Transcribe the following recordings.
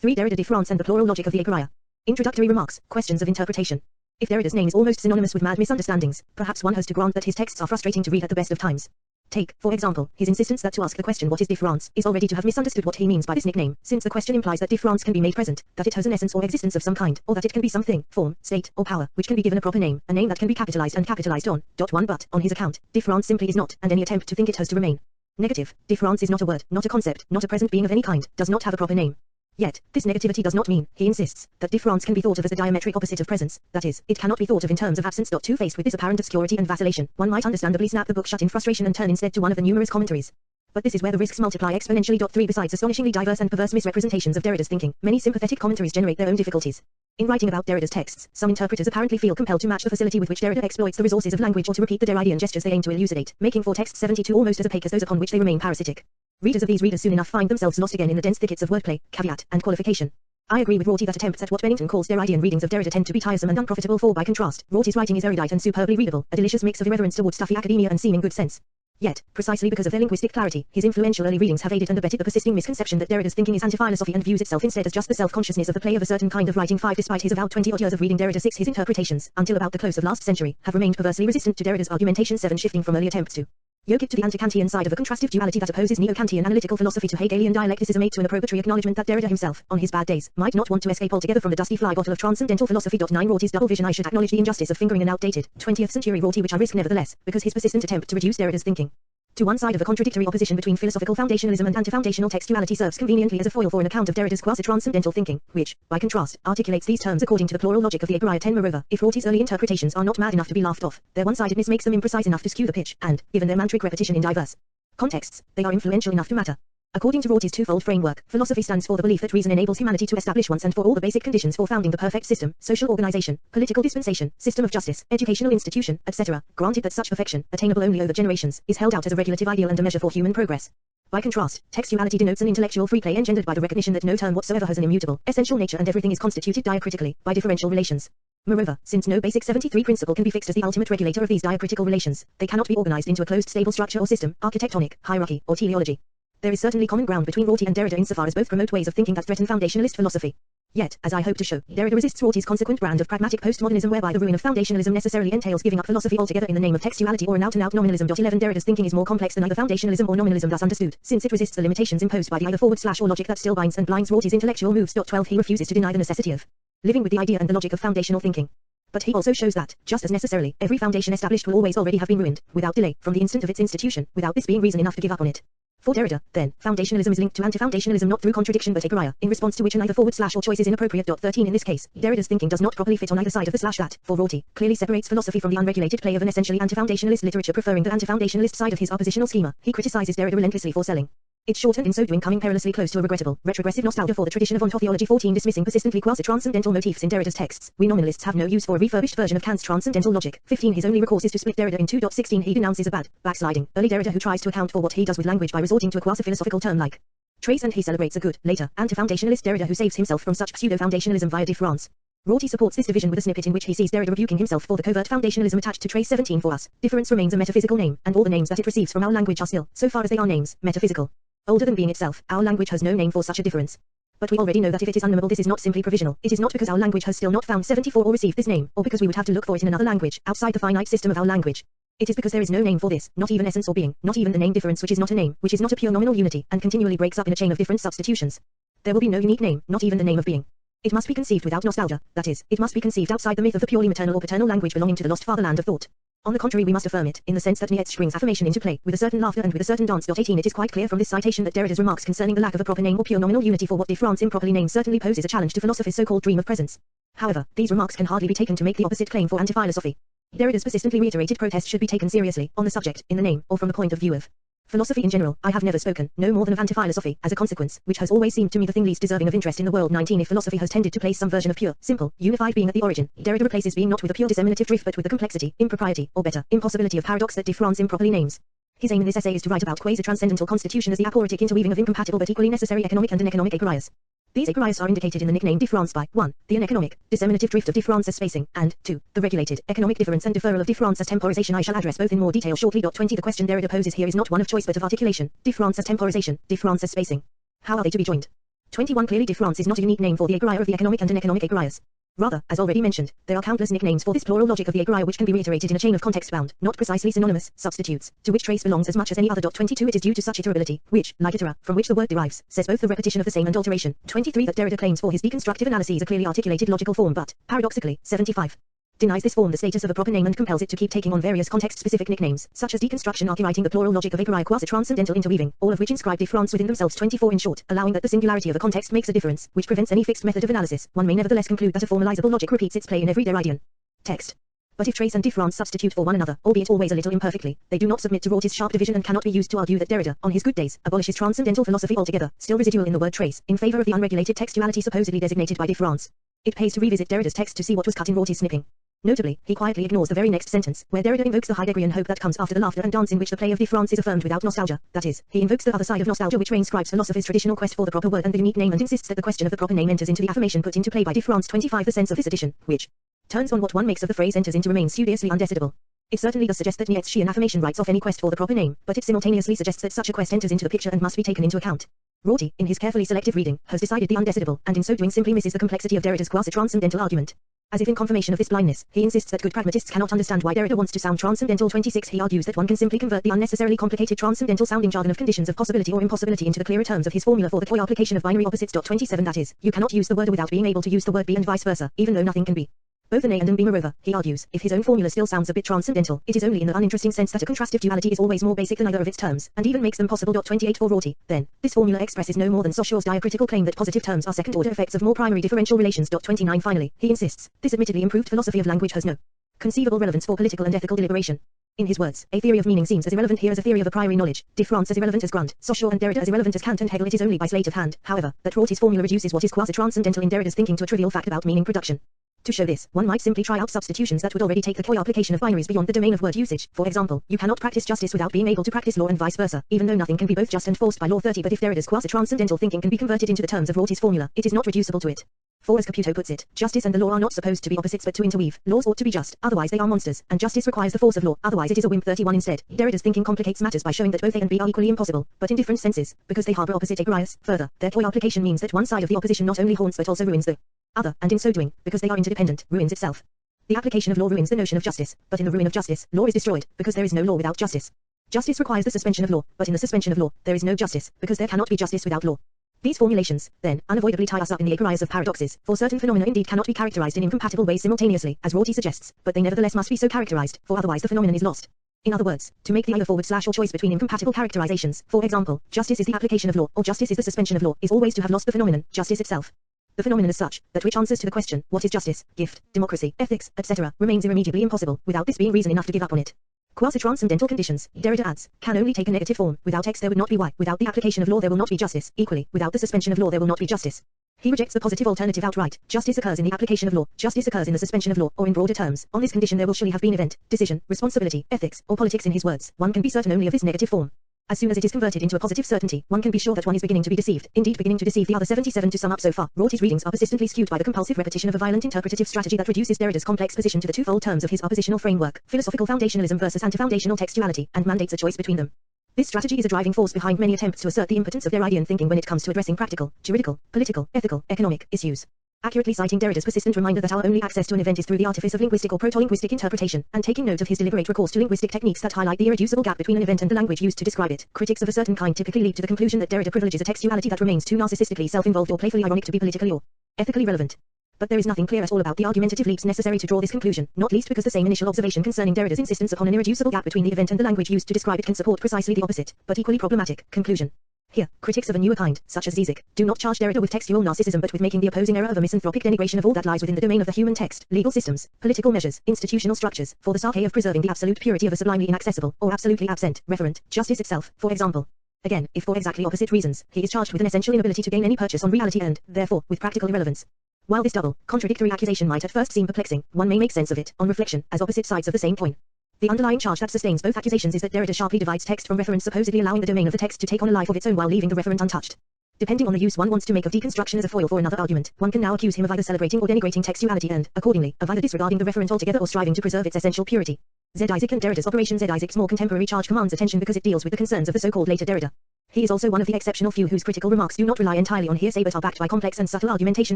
3. Derrida Diffe rance and the plural logic of the Aporia. Introductory remarks, questions of interpretation. If Derrida's name is almost synonymous with mad misunderstandings, perhaps one has to grant that his texts are frustrating to read at the best of times. Take, for example, his insistence that to ask the question what is Diffe rance is already to have misunderstood what he means by this nickname, since the question implies that Diffe rance can be made present, that it has an essence or existence of some kind, or that it can be something, form, state, or power, which can be given a proper name, a name that can be capitalized and capitalized on. But, on his account, Diffe rance simply is not, and any attempt to think it has to remain. Negative. Diffe rance is not a word, not a concept, not a present being of any kind, does not have a proper name. Yet, this negativity does not mean, he insists, that Diffe rance can be thought of as the diametric opposite of presence, that is, it cannot be thought of in terms of absence. Faced with this apparent obscurity and vacillation, one might understandably snap the book shut in frustration and turn instead to one of the numerous commentaries. But this is where the risks multiply exponentially. 3. Besides astonishingly diverse and perverse misrepresentations of Derrida's thinking, many sympathetic commentaries generate their own difficulties. In writing about Derrida's texts, some interpreters apparently feel compelled to match the facility with which Derrida exploits the resources of language or to repeat the Derridean gestures they aim to elucidate, making for texts 72 almost as opaque as those upon which they remain parasitic. Readers of these readers soon enough find themselves lost again in the dense thickets of wordplay, caveat, and qualification. I agree with Rorty that attempts at what Bennington calls Derridean readings of Derrida tend to be tiresome and unprofitable, for by contrast, Rorty's writing is erudite and superbly readable, a delicious mix of irreverence toward stuffy academia and seeming good sense. Yet, precisely because of their linguistic clarity, his influential early readings have aided and abetted the persisting misconception that Derrida's thinking is anti-philosophy and views itself instead as just the self-consciousness of the play of a certain kind of writing. 5. Despite his avowed 20-odd years of reading Derrida, 6. His interpretations, until about the close of last century, have remained perversely resistant to Derrida's argumentation. 7. Shifting from early attempts to yoke it to the anti-Kantian side of a contrastive duality that opposes neo-Kantian analytical philosophy to Hegelian dialecticism. 8. To an approbatory acknowledgement that Derrida himself, on his bad days, might not want to escape altogether from the dusty fly bottle of transcendental philosophy. 9. Rorty's double vision. I should acknowledge the injustice of fingering an outdated 20th century Rorty, which I risk nevertheless, because his persistent attempt to reduce Derrida's thinking to one side of a contradictory opposition between philosophical foundationalism and anti-foundational textuality serves conveniently as a foil for an account of Derrida's quasi-transcendental thinking, which, by contrast, articulates these terms according to the plural logic of the Aporia. 10. Moreover, if Rorty's early interpretations are not mad enough to be laughed off, their one-sidedness makes them imprecise enough to skew the pitch, and, given their mantric repetition in diverse contexts, they are influential enough to matter. According to Rorty's twofold framework, philosophy stands for the belief that reason enables humanity to establish once and for all the basic conditions for founding the perfect system, social organization, political dispensation, system of justice, educational institution, etc., granted that such perfection, attainable only over generations, is held out as a regulative ideal and a measure for human progress. By contrast, textuality denotes an intellectual free play engendered by the recognition that no term whatsoever has an immutable, essential nature and everything is constituted diacritically, by differential relations. Moreover, since no basic 73 principle can be fixed as the ultimate regulator of these diacritical relations, they cannot be organized into a closed stable structure or system, architectonic, hierarchy, or teleology. There is certainly common ground between Rorty and Derrida insofar as both promote ways of thinking that threaten foundationalist philosophy. Yet, as I hope to show, Derrida resists Rorty's consequent brand of pragmatic postmodernism whereby the ruin of foundationalism necessarily entails giving up philosophy altogether in the name of textuality or an out-and-out nominalism. 11. Derrida's thinking is more complex than either foundationalism or nominalism thus understood, since it resists the limitations imposed by the either / or logic that still binds and blinds Rorty's intellectual moves. 12. He refuses to deny the necessity of living with the idea and the logic of foundational thinking. But he also shows that, just as necessarily, every foundation established will always already have been ruined, without delay, from the instant of its institution, without this being reason enough to give up on it. For Derrida, then, foundationalism is linked to anti-foundationalism not through contradiction but Aporia, in response to which an either / or choice is inappropriate. 13. In this case, Derrida's thinking does not properly fit on either side of the / that, for Rorty, clearly separates philosophy from the unregulated play of an essentially anti-foundationalist literature. Preferring the anti-foundationalist side of his oppositional schema, he criticizes Derrida relentlessly for selling its short and in so doing coming perilously close to a regrettable, retrogressive nostalgia for the tradition of ontology. 14. Dismissing persistently quasi-transcendental motifs in Derrida's texts, we nominalists have no use for a refurbished version of Kant's transcendental logic. 15. His only recourse is to split Derrida in 2. 16. He denounces a bad, backsliding, early Derrida who tries to account for what he does with language by resorting to a quasi-philosophical term like trace, and he celebrates a good, later, anti-foundationalist Derrida who saves himself from such pseudo-foundationalism via Diffe rance. Rorty supports this division with a snippet in which he sees Derrida rebuking himself for the covert foundationalism attached to trace. 17. For us, difference remains a metaphysical name, and all the names that it receives from our language are still, so far as they are names, metaphysical. Older than being itself, our language has no name for such a difference. But we already know that if it is unknowable, this is not simply provisional. It is not because our language has still not found 74 or received this name, or because we would have to look for it in another language, outside the finite system of our language. It is because there is no name for this, not even essence or being, not even the name difference which is not a name, which is not a pure nominal unity, and continually breaks up in a chain of different substitutions. There will be no unique name, not even the name of being. It must be conceived without nostalgia, that is, it must be conceived outside the myth of the purely maternal or paternal language belonging to the lost fatherland of thought. On the contrary, we must affirm it, in the sense that Nietzsche brings affirmation into play, with a certain laughter and with a certain dance. 18. It is quite clear from this citation that Derrida's remarks concerning the lack of a proper name or pure nominal unity for what Diffe rance improperly names certainly poses a challenge to philosophy's so-called dream of presence. However, these remarks can hardly be taken to make the opposite claim for anti-philosophy. Derrida's persistently reiterated protest should be taken seriously, on the subject, in the name, or from the point of view of philosophy in general. I have never spoken, no more than of anti-philosophy, as a consequence, which has always seemed to me the thing least deserving of interest in the world. 19. If philosophy has tended to place some version of pure, simple, unified being at the origin, Derrida replaces being not with a pure disseminative drift but with the complexity, impropriety, or better, impossibility of paradox that Diffe rance improperly names. His aim in this essay is to write about quasi-transcendental constitution as the aporitic interweaving of incompatible but equally necessary economic and aneconomic aporias. These aporias are indicated in the nickname Diffe rance by 1. The aneconomic, disseminative drift of Diffe rance as spacing, and 2. The regulated, economic difference and deferral of Diffe rance as temporization. I shall address both in more detail shortly. 20. The question Derrida poses here is not one of choice but of articulation. Diffe rance as temporization, Diffe rance as spacing. How are they to be joined? 21 Clearly Diffe rance is not a unique name for the aporia of the economic and uneconomic aporias. Rather, as already mentioned, there are countless nicknames for this plural logic of the aporia which can be reiterated in a chain of context-bound, not precisely synonymous, substitutes, to which trace belongs as much as any other. 22 It is due to such iterability, which, like itera, from which the word derives, says both the repetition of the same and alteration. 23 That Derrida claims for his deconstructive analyses a clearly articulated logical form but, paradoxically, 75. Denies this form the status of a proper name and compels it to keep taking on various context-specific nicknames, such as deconstruction, archiving the plural logic of aporia, quasi-transcendental interweaving, all of which inscribe Diffe rance within themselves. 24 In short, allowing that the singularity of a context makes a difference, which prevents any fixed method of analysis, one may nevertheless conclude that a formalizable logic repeats its play in every Derridian text. But if trace and Diffe rance substitute for one another, albeit always a little imperfectly, they do not submit to Rorty's sharp division and cannot be used to argue that Derrida, on his good days, abolishes transcendental philosophy altogether, still residual in the word trace, in favor of the unregulated textuality supposedly designated by Diffe rance. It pays to revisit Derrida's text to see what was cut in Rorty's snipping. Notably, he quietly ignores the very next sentence, where Derrida invokes the Heideggerian hope that comes after the laughter and dance in which the play of Diffe rance is affirmed without nostalgia. That is, he invokes the other side of nostalgia which reinscribes philosophy's traditional quest for the proper word and the unique name and insists that the question of the proper name enters into the affirmation put into play by Diffe rance. 25 The sense of this addition, which turns on what one makes of the phrase enters into remains studiously undecedable. It certainly does suggest that Nietzsche an affirmation writes off any quest for the proper name, but it simultaneously suggests that such a quest enters into the picture and must be taken into account. Rorty, in his carefully selective reading, has decided the undecedable, and in so doing simply misses the complexity of Derrida's quasi-transcendental argument. As if in confirmation of this blindness, he insists that good pragmatists cannot understand why Derrida wants to sound transcendental. 26 He argues that one can simply convert the unnecessarily complicated transcendental-sounding jargon of conditions of possibility or impossibility into the clearer terms of his formula for the toy application of binary opposites. 27 That is, you cannot use the word A without being able to use the word B and vice versa, even though nothing can be both an A and an B. Moreover, he argues, if his own formula still sounds a bit transcendental, it is only in the uninteresting sense that a contrastive duality is always more basic than either of its terms, and even makes them possible. 28 For Rorty, then, this formula expresses no more than Saussures' diacritical claim that positive terms are second-order effects of more primary differential relations. 29 Finally, he insists, this admittedly improved philosophy of language has no conceivable relevance for political and ethical deliberation. In his words, a theory of meaning seems as irrelevant here as a theory of a priori knowledge, Diffe rance as irrelevant as Grant, Saussure and Derrida as irrelevant as Kant and Hegel. It is only by sleight of hand, however, that Rorty's formula reduces what is quasi-transcendental in Derrida's thinking to a trivial fact about meaning production. To show this, one might simply try out substitutions that would already take the toy application of binaries beyond the domain of word usage. For example, you cannot practice justice without being able to practice law and vice versa, even though nothing can be both just and forced by law. 30 But if Derrida's quasi-transcendental thinking can be converted into the terms of Rorty's formula, it is not reducible to it. For as Caputo puts it, justice and the law are not supposed to be opposites but to interweave. Laws ought to be just, otherwise they are monsters, and justice requires the force of law, otherwise it is a wimp. 31 Instead, Derrida's thinking complicates matters by showing that both A and B are equally impossible, but in different senses, because they harbor opposite aporias. Further, their toy application means that one side of the opposition not only haunts but also ruins the other, and in so doing, because they are interdependent, ruins itself. The application of law ruins the notion of justice, but in the ruin of justice, law is destroyed, because there is no law without justice. Justice requires the suspension of law, but in the suspension of law, there is no justice, because there cannot be justice without law. These formulations, then, unavoidably tie us up in the aporias of paradoxes, for certain phenomena indeed cannot be characterized in incompatible ways simultaneously, as Rorty suggests, but they nevertheless must be so characterized, for otherwise the phenomenon is lost. In other words, to make the either/or choice between incompatible characterizations, for example, justice is the application of law, or justice is the suspension of law, is always to have lost the phenomenon, justice itself. The phenomenon as such, that which answers to the question, what is justice, gift, democracy, ethics, etc., remains irremediably impossible, without this being reason enough to give up on it. Quasi-transcendental conditions, Derrida adds, can only take a negative form. Without X there would not be Y. Without the application of law there will not be justice. Equally, without the suspension of law there will not be justice. He rejects the positive alternative outright. Justice occurs in the application of law. Justice occurs in the suspension of law, or in broader terms, on this condition there will surely have been event, decision, responsibility, ethics, or politics. In his words, one can be certain only of this negative form. As soon as it is converted into a positive certainty, one can be sure that one is beginning to be deceived, indeed beginning to deceive the other. 77 To sum up so far, Rorty's readings are persistently skewed by the compulsive repetition of a violent interpretative strategy that reduces Derrida's complex position to the twofold terms of his oppositional framework, philosophical foundationalism versus anti-foundational textuality, and mandates a choice between them. This strategy is a driving force behind many attempts to assert the impotence of Derridian thinking when it comes to addressing practical, juridical, political, ethical, economic issues. Accurately citing Derrida's persistent reminder that our only access to an event is through the artifice of linguistic or proto-linguistic interpretation, and taking note of his deliberate recourse to linguistic techniques that highlight the irreducible gap between an event and the language used to describe it, critics of a certain kind typically leap to the conclusion that Derrida privileges a textuality that remains too narcissistically self-involved or playfully ironic to be politically or ethically relevant. But there is nothing clear at all about the argumentative leaps necessary to draw this conclusion, not least because the same initial observation concerning Derrida's insistence upon an irreducible gap between the event and the language used to describe it can support precisely the opposite, but equally problematic, conclusion. Here, critics of a newer kind, such as Zizek, do not charge Derrida with textual narcissism but with making the opposing error of a misanthropic denigration of all that lies within the domain of the human text, legal systems, political measures, institutional structures, for the sarcasm of preserving the absolute purity of a sublimely inaccessible, or absolutely absent, referent, justice itself, for example. Again, if for exactly opposite reasons, he is charged with an essential inability to gain any purchase on reality and, therefore, with practical irrelevance. While this double, contradictory accusation might at first seem perplexing, one may make sense of it, on reflection, as opposite sides of the same coin. The underlying charge that sustains both accusations is that Derrida sharply divides text from reference, supposedly allowing the domain of the text to take on a life of its own while leaving the referent untouched. Depending on the use one wants to make of deconstruction as a foil for another argument, one can now accuse him of either celebrating or denigrating textuality and, accordingly, of either disregarding the referent altogether or striving to preserve its essential purity. Z. Isaac and Derrida's Operation Z. Isaac's more contemporary charge commands attention because it deals with the concerns of the so-called later Derrida. He is also one of the exceptional few whose critical remarks do not rely entirely on hearsay but are backed by complex and subtle argumentation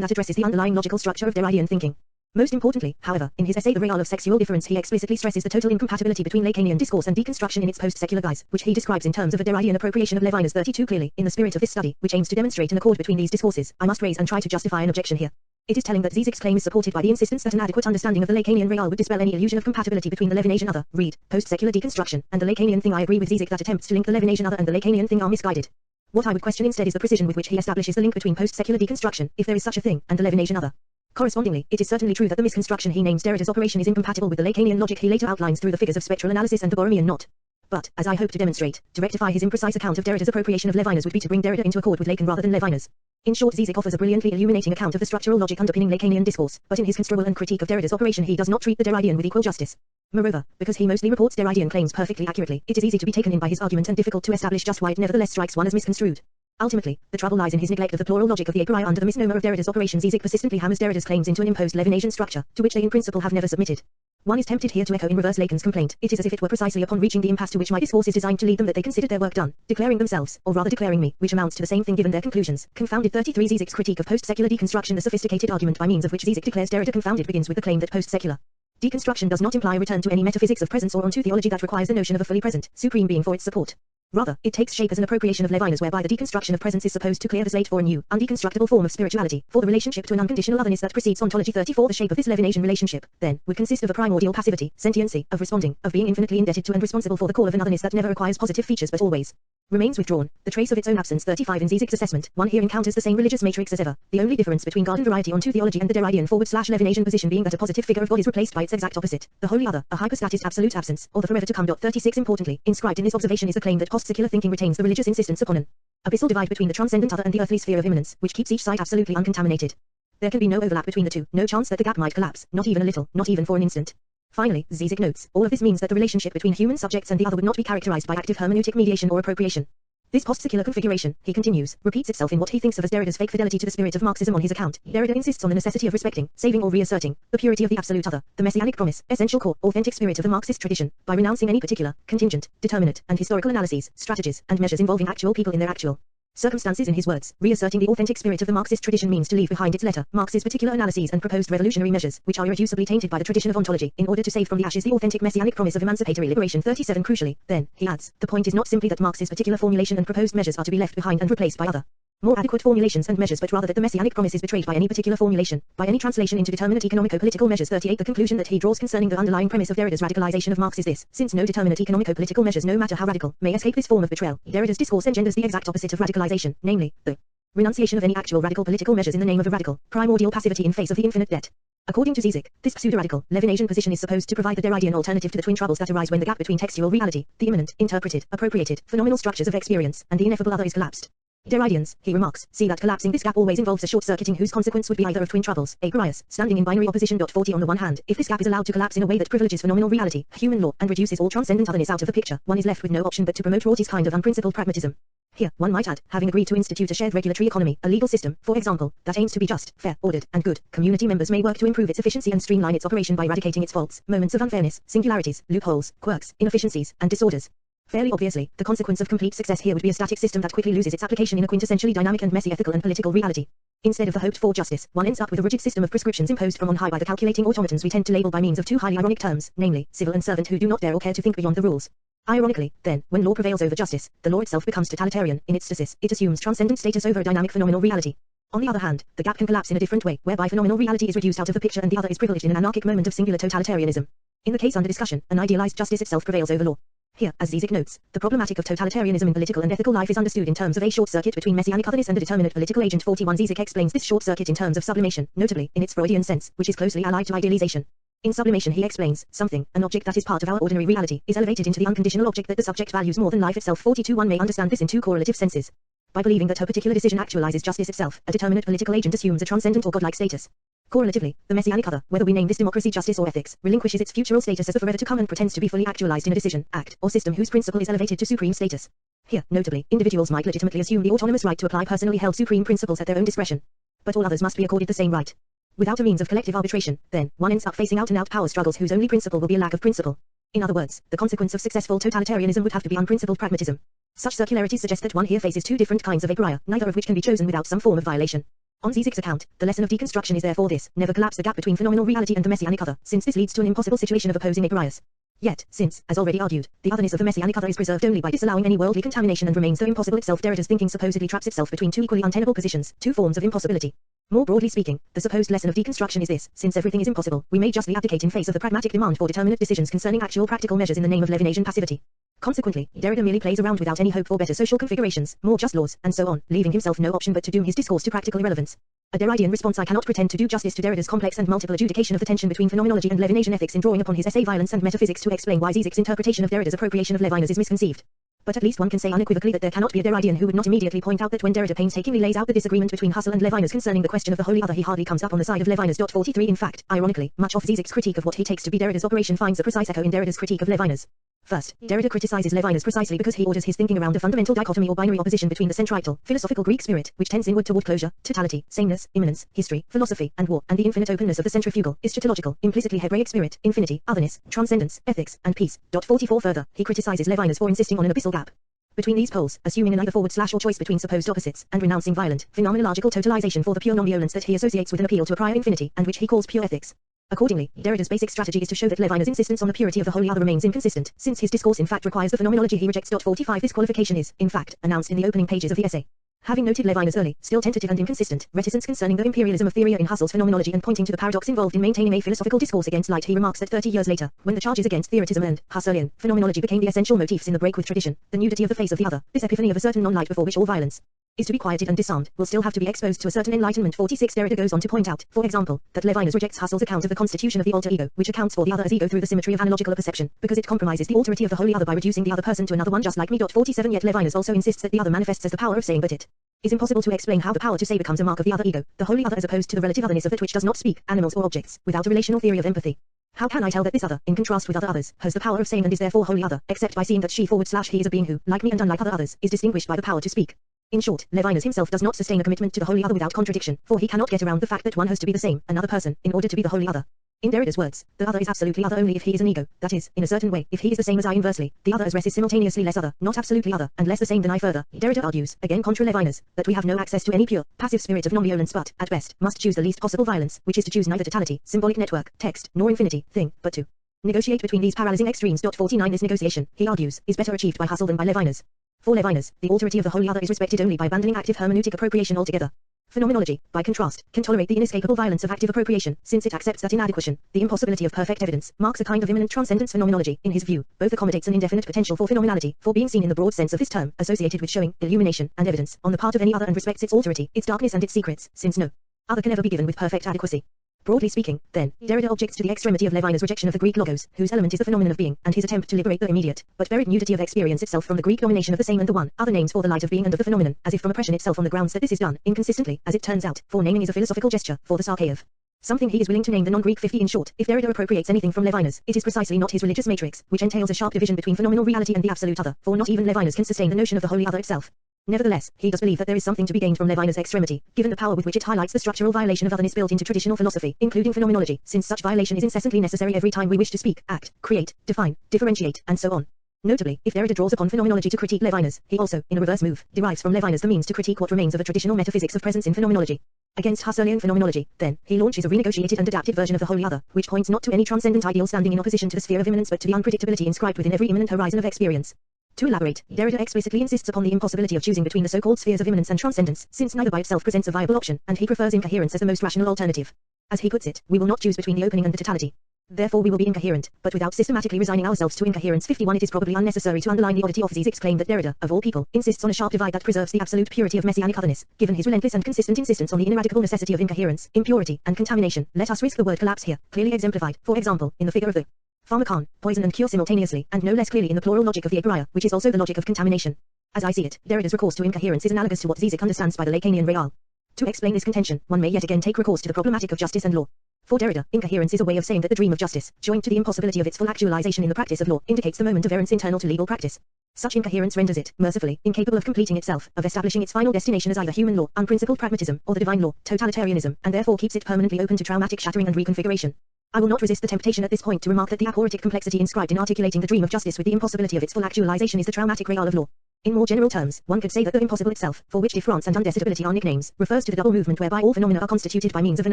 that addresses the underlying logical structure of Derridian thinking. Most importantly, however, in his essay The Real of Sexual Difference he explicitly stresses the total incompatibility between Lacanian discourse and deconstruction in its post-secular guise, which he describes in terms of a Derridian appropriation of Levinas 32 clearly. In the spirit of this study, which aims to demonstrate an accord between these discourses, I must raise and try to justify an objection here. It is telling that Zizek's claim is supported by the insistence that an adequate understanding of the Lacanian real would dispel any illusion of compatibility between the Levinasian other, read, post-secular deconstruction, and the Lacanian thing. I agree with Zizek that attempts to link the Levinasian other and the Lacanian thing are misguided. What I would question instead is the precision with which he establishes the link between post-secular deconstruction, if there is such a thing, and the Levinasian other. Correspondingly, it is certainly true that the misconstruction he names Derrida's operation is incompatible with the Lacanian logic he later outlines through the figures of spectral analysis and the Borromean knot. But, as I hope to demonstrate, to rectify his imprecise account of Derrida's appropriation of Levinas would be to bring Derrida into accord with Lacan rather than Levinas. In short, Zizek offers a brilliantly illuminating account of the structural logic underpinning Lacanian discourse, but in his construal and critique of Derrida's operation he does not treat the Derridian with equal justice. Moreover, because he mostly reports Derridian claims perfectly accurately, it is easy to be taken in by his argument and difficult to establish just why it nevertheless strikes one as misconstrued. Ultimately, the trouble lies in his neglect of the plural logic of the Aporia under the misnomer of Derrida's operation. Zizek persistently hammers Derrida's claims into an imposed Levinasian structure, to which they in principle have never submitted. One is tempted here to echo in reverse Lacan's complaint. It is as if it were precisely upon reaching the impasse to which my discourse is designed to lead them that they considered their work done, declaring themselves, or rather declaring me, which amounts to the same thing given their conclusions. Confounded 33 Zizek's critique of post-secular deconstruction. The sophisticated argument by means of which Zizek declares Derrida confounded begins with the claim that post-secular deconstruction does not imply return to any metaphysics of presence or onto theology that requires the notion of a fully present, supreme being for its support. Rather, it takes shape as an appropriation of Levinas whereby the deconstruction of presence is supposed to clear the slate for a new, undeconstructible form of spirituality, for the relationship to an unconditional otherness that precedes ontology. 34 The shape of this Levinasian relationship, then, would consist of a primordial passivity, sentiency, of responding, of being infinitely indebted to and responsible for the call of an otherness that never acquires positive features but always remains withdrawn, the trace of its own absence. 35 In Zizek's assessment, one here encounters the same religious matrix as ever, the only difference between garden variety onto theology and the Derridian /Levinasian position being that a positive figure of God is replaced by its exact opposite, the wholly other, a hypostatist absolute absence, or the forever to come. 36 Importantly, inscribed in this observation is the claim that post-secular thinking retains the religious insistence upon an abyssal divide between the transcendent other and the earthly sphere of immanence, which keeps each side absolutely uncontaminated. There can be no overlap between the two, no chance that the gap might collapse, not even a little, not even for an instant. Finally, Zizek notes, all of this means that the relationship between human subjects and the other would not be characterized by active hermeneutic mediation or appropriation. This post-secular configuration, he continues, repeats itself in what he thinks of as Derrida's fake fidelity to the spirit of Marxism. On his account, Derrida insists on the necessity of respecting, saving or reasserting, the purity of the absolute other, the messianic promise, essential core, authentic spirit of the Marxist tradition, by renouncing any particular, contingent, determinate, and historical analyses, strategies, and measures involving actual people in their actual circumstances. In his words, reasserting the authentic spirit of the Marxist tradition means to leave behind its letter, Marx's particular analyses and proposed revolutionary measures, which are irreducibly tainted by the tradition of ontology, in order to save from the ashes the authentic messianic promise of emancipatory liberation. 37 Crucially, then, he adds, the point is not simply that Marx's particular formulation and proposed measures are to be left behind and replaced by other, more adequate formulations and measures, but rather that the messianic promise is betrayed by any particular formulation, by any translation into determinate economico-political measures. 38 The conclusion that he draws concerning the underlying premise of Derrida's radicalization of Marx is this: since no determinate economico-political measures, no matter how radical, may escape this form of betrayal, Derrida's discourse engenders the exact opposite of radicalization, namely, the renunciation of any actual radical political measures in the name of a radical, primordial passivity in face of the infinite debt. According to Zizek, this pseudo-radical, Levinasian position is supposed to provide the Derridian alternative to the twin troubles that arise when the gap between textual reality, the immanent, interpreted, appropriated, phenomenal structures of experience, and the ineffable other is collapsed. Derridians, he remarks, see that collapsing this gap always involves a short-circuiting whose consequence would be either of twin troubles, a Gaius, standing in binary opposition. 40 On the one hand, if this gap is allowed to collapse in a way that privileges phenomenal reality, human law, and reduces all transcendent otherness out of the picture, one is left with no option but to promote Rorty's kind of unprincipled pragmatism. Here, one might add, having agreed to institute a shared regulatory economy, a legal system, for example, that aims to be just, fair, ordered, and good, community members may work to improve its efficiency and streamline its operation by eradicating its faults, moments of unfairness, singularities, loopholes, quirks, inefficiencies, and disorders. Fairly obviously, the consequence of complete success here would be a static system that quickly loses its application in a quintessentially dynamic and messy ethical and political reality. Instead of the hoped-for justice, one ends up with a rigid system of prescriptions imposed from on high by the calculating automatons we tend to label by means of two highly ironic terms, namely, civil and servant, who do not dare or care to think beyond the rules. Ironically, then, when law prevails over justice, the law itself becomes totalitarian. In its stasis, it assumes transcendent status over a dynamic phenomenal reality. On the other hand, the gap can collapse in a different way, whereby phenomenal reality is reduced out of the picture and the other is privileged in an anarchic moment of singular totalitarianism. In the case under discussion, an idealized justice itself prevails over law. Here, as Zizek notes, the problematic of totalitarianism in political and ethical life is understood in terms of a short circuit between messianic otherness and a determinate political agent. 41 Zizek explains this short circuit in terms of sublimation, notably, in its Freudian sense, which is closely allied to idealization. In sublimation he explains, something, an object that is part of our ordinary reality, is elevated into the unconditional object that the subject values more than life itself. 42 One may understand this in two correlative senses. By believing that her particular decision actualizes justice itself, a determinate political agent assumes a transcendent or godlike status. Correlatively, the messianic other, whether we name this democracy, justice, or ethics, relinquishes its futural status as the forever to come and pretends to be fully actualized in a decision, act, or system whose principle is elevated to supreme status. Here, notably, individuals might legitimately assume the autonomous right to apply personally held supreme principles at their own discretion. But all others must be accorded the same right. Without a means of collective arbitration, then, one ends up facing out-and-out power struggles whose only principle will be a lack of principle. In other words, the consequence of successful totalitarianism would have to be unprincipled pragmatism. Such circularities suggest that one here faces two different kinds of aporia, neither of which can be chosen without some form of violation. On Zize's account, the lesson of deconstruction is therefore this: never collapse the gap between phenomenal reality and the messianic other, since this leads to an impossible situation of opposing aporias. Yet, since, as already argued, the otherness of the messianic other is preserved only by disallowing any worldly contamination and remains so impossible itself, Derrida's thinking supposedly traps itself between two equally untenable positions, two forms of impossibility. More broadly speaking, the supposed lesson of deconstruction is this: since everything is impossible, we may justly abdicate in face of the pragmatic demand for determinate decisions concerning actual practical measures in the name of Levinasian passivity. Consequently, Derrida merely plays around without any hope for better social configurations, more just laws, and so on, leaving himself no option but to doom his discourse to practical irrelevance. A Derridean response. I cannot pretend to do justice to Derrida's complex and multiple adjudication of the tension between phenomenology and Levinasian ethics in drawing upon his essay Violence and Metaphysics to explain why Zizek's interpretation of Derrida's appropriation of Levinas is misconceived. But at least one can say unequivocally that there cannot be a Derridean who would not immediately point out that when Derrida painstakingly lays out the disagreement between Husserl and Levinas concerning the question of the holy other, he hardly comes up on the side of Levinas. 43 In fact, ironically, much of Zizek's critique of what he takes to be Derrida's operation finds a precise echo in Derrida's critique of Levinas. First, Derrida criticizes Levinas precisely because he orders his thinking around a fundamental dichotomy or binary opposition between the centripetal, philosophical Greek spirit, which tends inward toward closure, totality, sameness, immanence, history, philosophy, and war, and the infinite openness of the centrifugal, eschatological, implicitly Hebraic spirit, infinity, otherness, transcendence, ethics, and peace. 44 Further, he criticizes Levinas for insisting on an abyssal gap between these poles, assuming an either forward/or choice between supposed opposites, and renouncing violent, phenomenological totalization for the pure non-violence that he associates with an appeal to a prior infinity, and which he calls pure ethics. Accordingly, Derrida's basic strategy is to show that Levinas' insistence on the purity of the holy other remains inconsistent, since his discourse in fact requires the phenomenology he rejects. 45 This qualification is, in fact, announced in the opening pages of the essay. Having noted Levinas' early, still tentative and inconsistent, reticence concerning the imperialism of theory in Husserl's phenomenology and pointing to the paradox involved in maintaining a philosophical discourse against light, he remarks that 30 years later, when the charges against theoretism and Husserlian phenomenology became the essential motifs in the break with tradition, the nudity of the face of the other, this epiphany of a certain non-light before which all violence is to be quieted and disarmed, will still have to be exposed to a certain enlightenment. 46 Derrida goes on to point out, for example, that Levinas rejects Husserl's account of the constitution of the alter ego, which accounts for the other as ego through the symmetry of analogical perception, because it compromises the alterity of the holy other by reducing the other person to another one just like me. 47 Yet Levinas also insists that the other manifests as the power of saying, but it is impossible to explain how the power to say becomes a mark of the other ego, the holy other as opposed to the relative otherness of that which does not speak, animals or objects, without a relational theory of empathy. How can I tell that this other, in contrast with other others, has the power of saying and is therefore wholly other, except by seeing that she/he is a being who, like me and unlike other others, is distinguished by the power to speak? In short, Levinas himself does not sustain a commitment to the holy other without contradiction, for he cannot get around the fact that one has to be the same, another person, in order to be the holy other. In Derrida's words, the other is absolutely other only if he is an ego, that is, in a certain way, if he is the same as I inversely, the other as res is simultaneously less other, not absolutely other, and less the same than I further. Derrida argues, again contra Levinas, that we have no access to any pure, passive spirit of non-violence but, at best, must choose the least possible violence, which is to choose neither totality, symbolic network, text, nor infinity, thing, but to negotiate between these paralysing extremes. 49 This negotiation, he argues, is better achieved by Husserl than by Levinas. For Levinas, the alterity of the holy other is respected only by abandoning active hermeneutic appropriation altogether. Phenomenology, by contrast, can tolerate the inescapable violence of active appropriation, since it accepts that inadequation, the impossibility of perfect evidence, marks a kind of immanent transcendence. Phenomenology, in his view, both accommodates an indefinite potential for phenomenality, for being seen in the broad sense of this term, associated with showing, illumination, and evidence, on the part of any other, and respects its alterity, its darkness and its secrets, since no other can ever be given with perfect adequacy. Broadly speaking, then, Derrida objects to the extremity of Levinas' rejection of the Greek logos, whose element is the phenomenon of being, and his attempt to liberate the immediate, but buried nudity of experience itself from the Greek domination of the same and the one, other names for the light of being and of the phenomenon, as if from oppression itself on the grounds that this is done, inconsistently, as it turns out, for naming is a philosophical gesture, for the sarche of something he is willing to name the non-Greek 50. In short, if Derrida appropriates anything from Levinas, it is precisely not his religious matrix, which entails a sharp division between phenomenal reality and the absolute other, for not even Levinas can sustain the notion of the holy other itself. Nevertheless, he does believe that there is something to be gained from Levinas' extremity, given the power with which it highlights the structural violation of otherness built into traditional philosophy, including phenomenology, since such violation is incessantly necessary every time we wish to speak, act, create, define, differentiate, and so on. Notably, if Derrida draws upon phenomenology to critique Levinas, he also, in a reverse move, derives from Levinas the means to critique what remains of a traditional metaphysics of presence in phenomenology. Against Husserlian phenomenology, then, he launches a renegotiated and adapted version of the holy other, which points not to any transcendent ideal standing in opposition to the sphere of immanence but to the unpredictability inscribed within every immanent horizon of experience. To elaborate, Derrida explicitly insists upon the impossibility of choosing between the so-called spheres of immanence and transcendence, since neither by itself presents a viable option, and he prefers incoherence as the most rational alternative. As he puts it, we will not choose between the opening and the totality. Therefore we will be incoherent, but without systematically resigning ourselves to incoherence. 51 It is probably unnecessary to underline the oddity of Zizek's claim that Derrida, of all people, insists on a sharp divide that preserves the absolute purity of messianic otherness, given his relentless and consistent insistence on the ineradicable necessity of incoherence, impurity, and contamination. Let us risk the word collapse here, clearly exemplified, for example, in the figure of the pharmacon, poison and cure simultaneously, and no less clearly in the plural logic of the aporia, which is also the logic of contamination. As I see it, Derrida's recourse to incoherence is analogous to what Zizek understands by the Lacanian real. To explain this contention, one may yet again take recourse to the problematic of justice and law. For Derrida, incoherence is a way of saying that the dream of justice, joined to the impossibility of its full actualization in the practice of law, indicates the moment of errance internal to legal practice. Such incoherence renders it, mercifully, incapable of completing itself, of establishing its final destination as either human law, unprincipled pragmatism, or the divine law, totalitarianism, and therefore keeps it permanently open to traumatic shattering and reconfiguration. I will not resist the temptation at this point to remark that the aporitic complexity inscribed in articulating the dream of justice with the impossibility of its full actualization is the traumatic real of law. In more general terms, one could say that the impossible itself, for which Diffe rance and undesirability are nicknames, refers to the double movement whereby all phenomena are constituted by means of an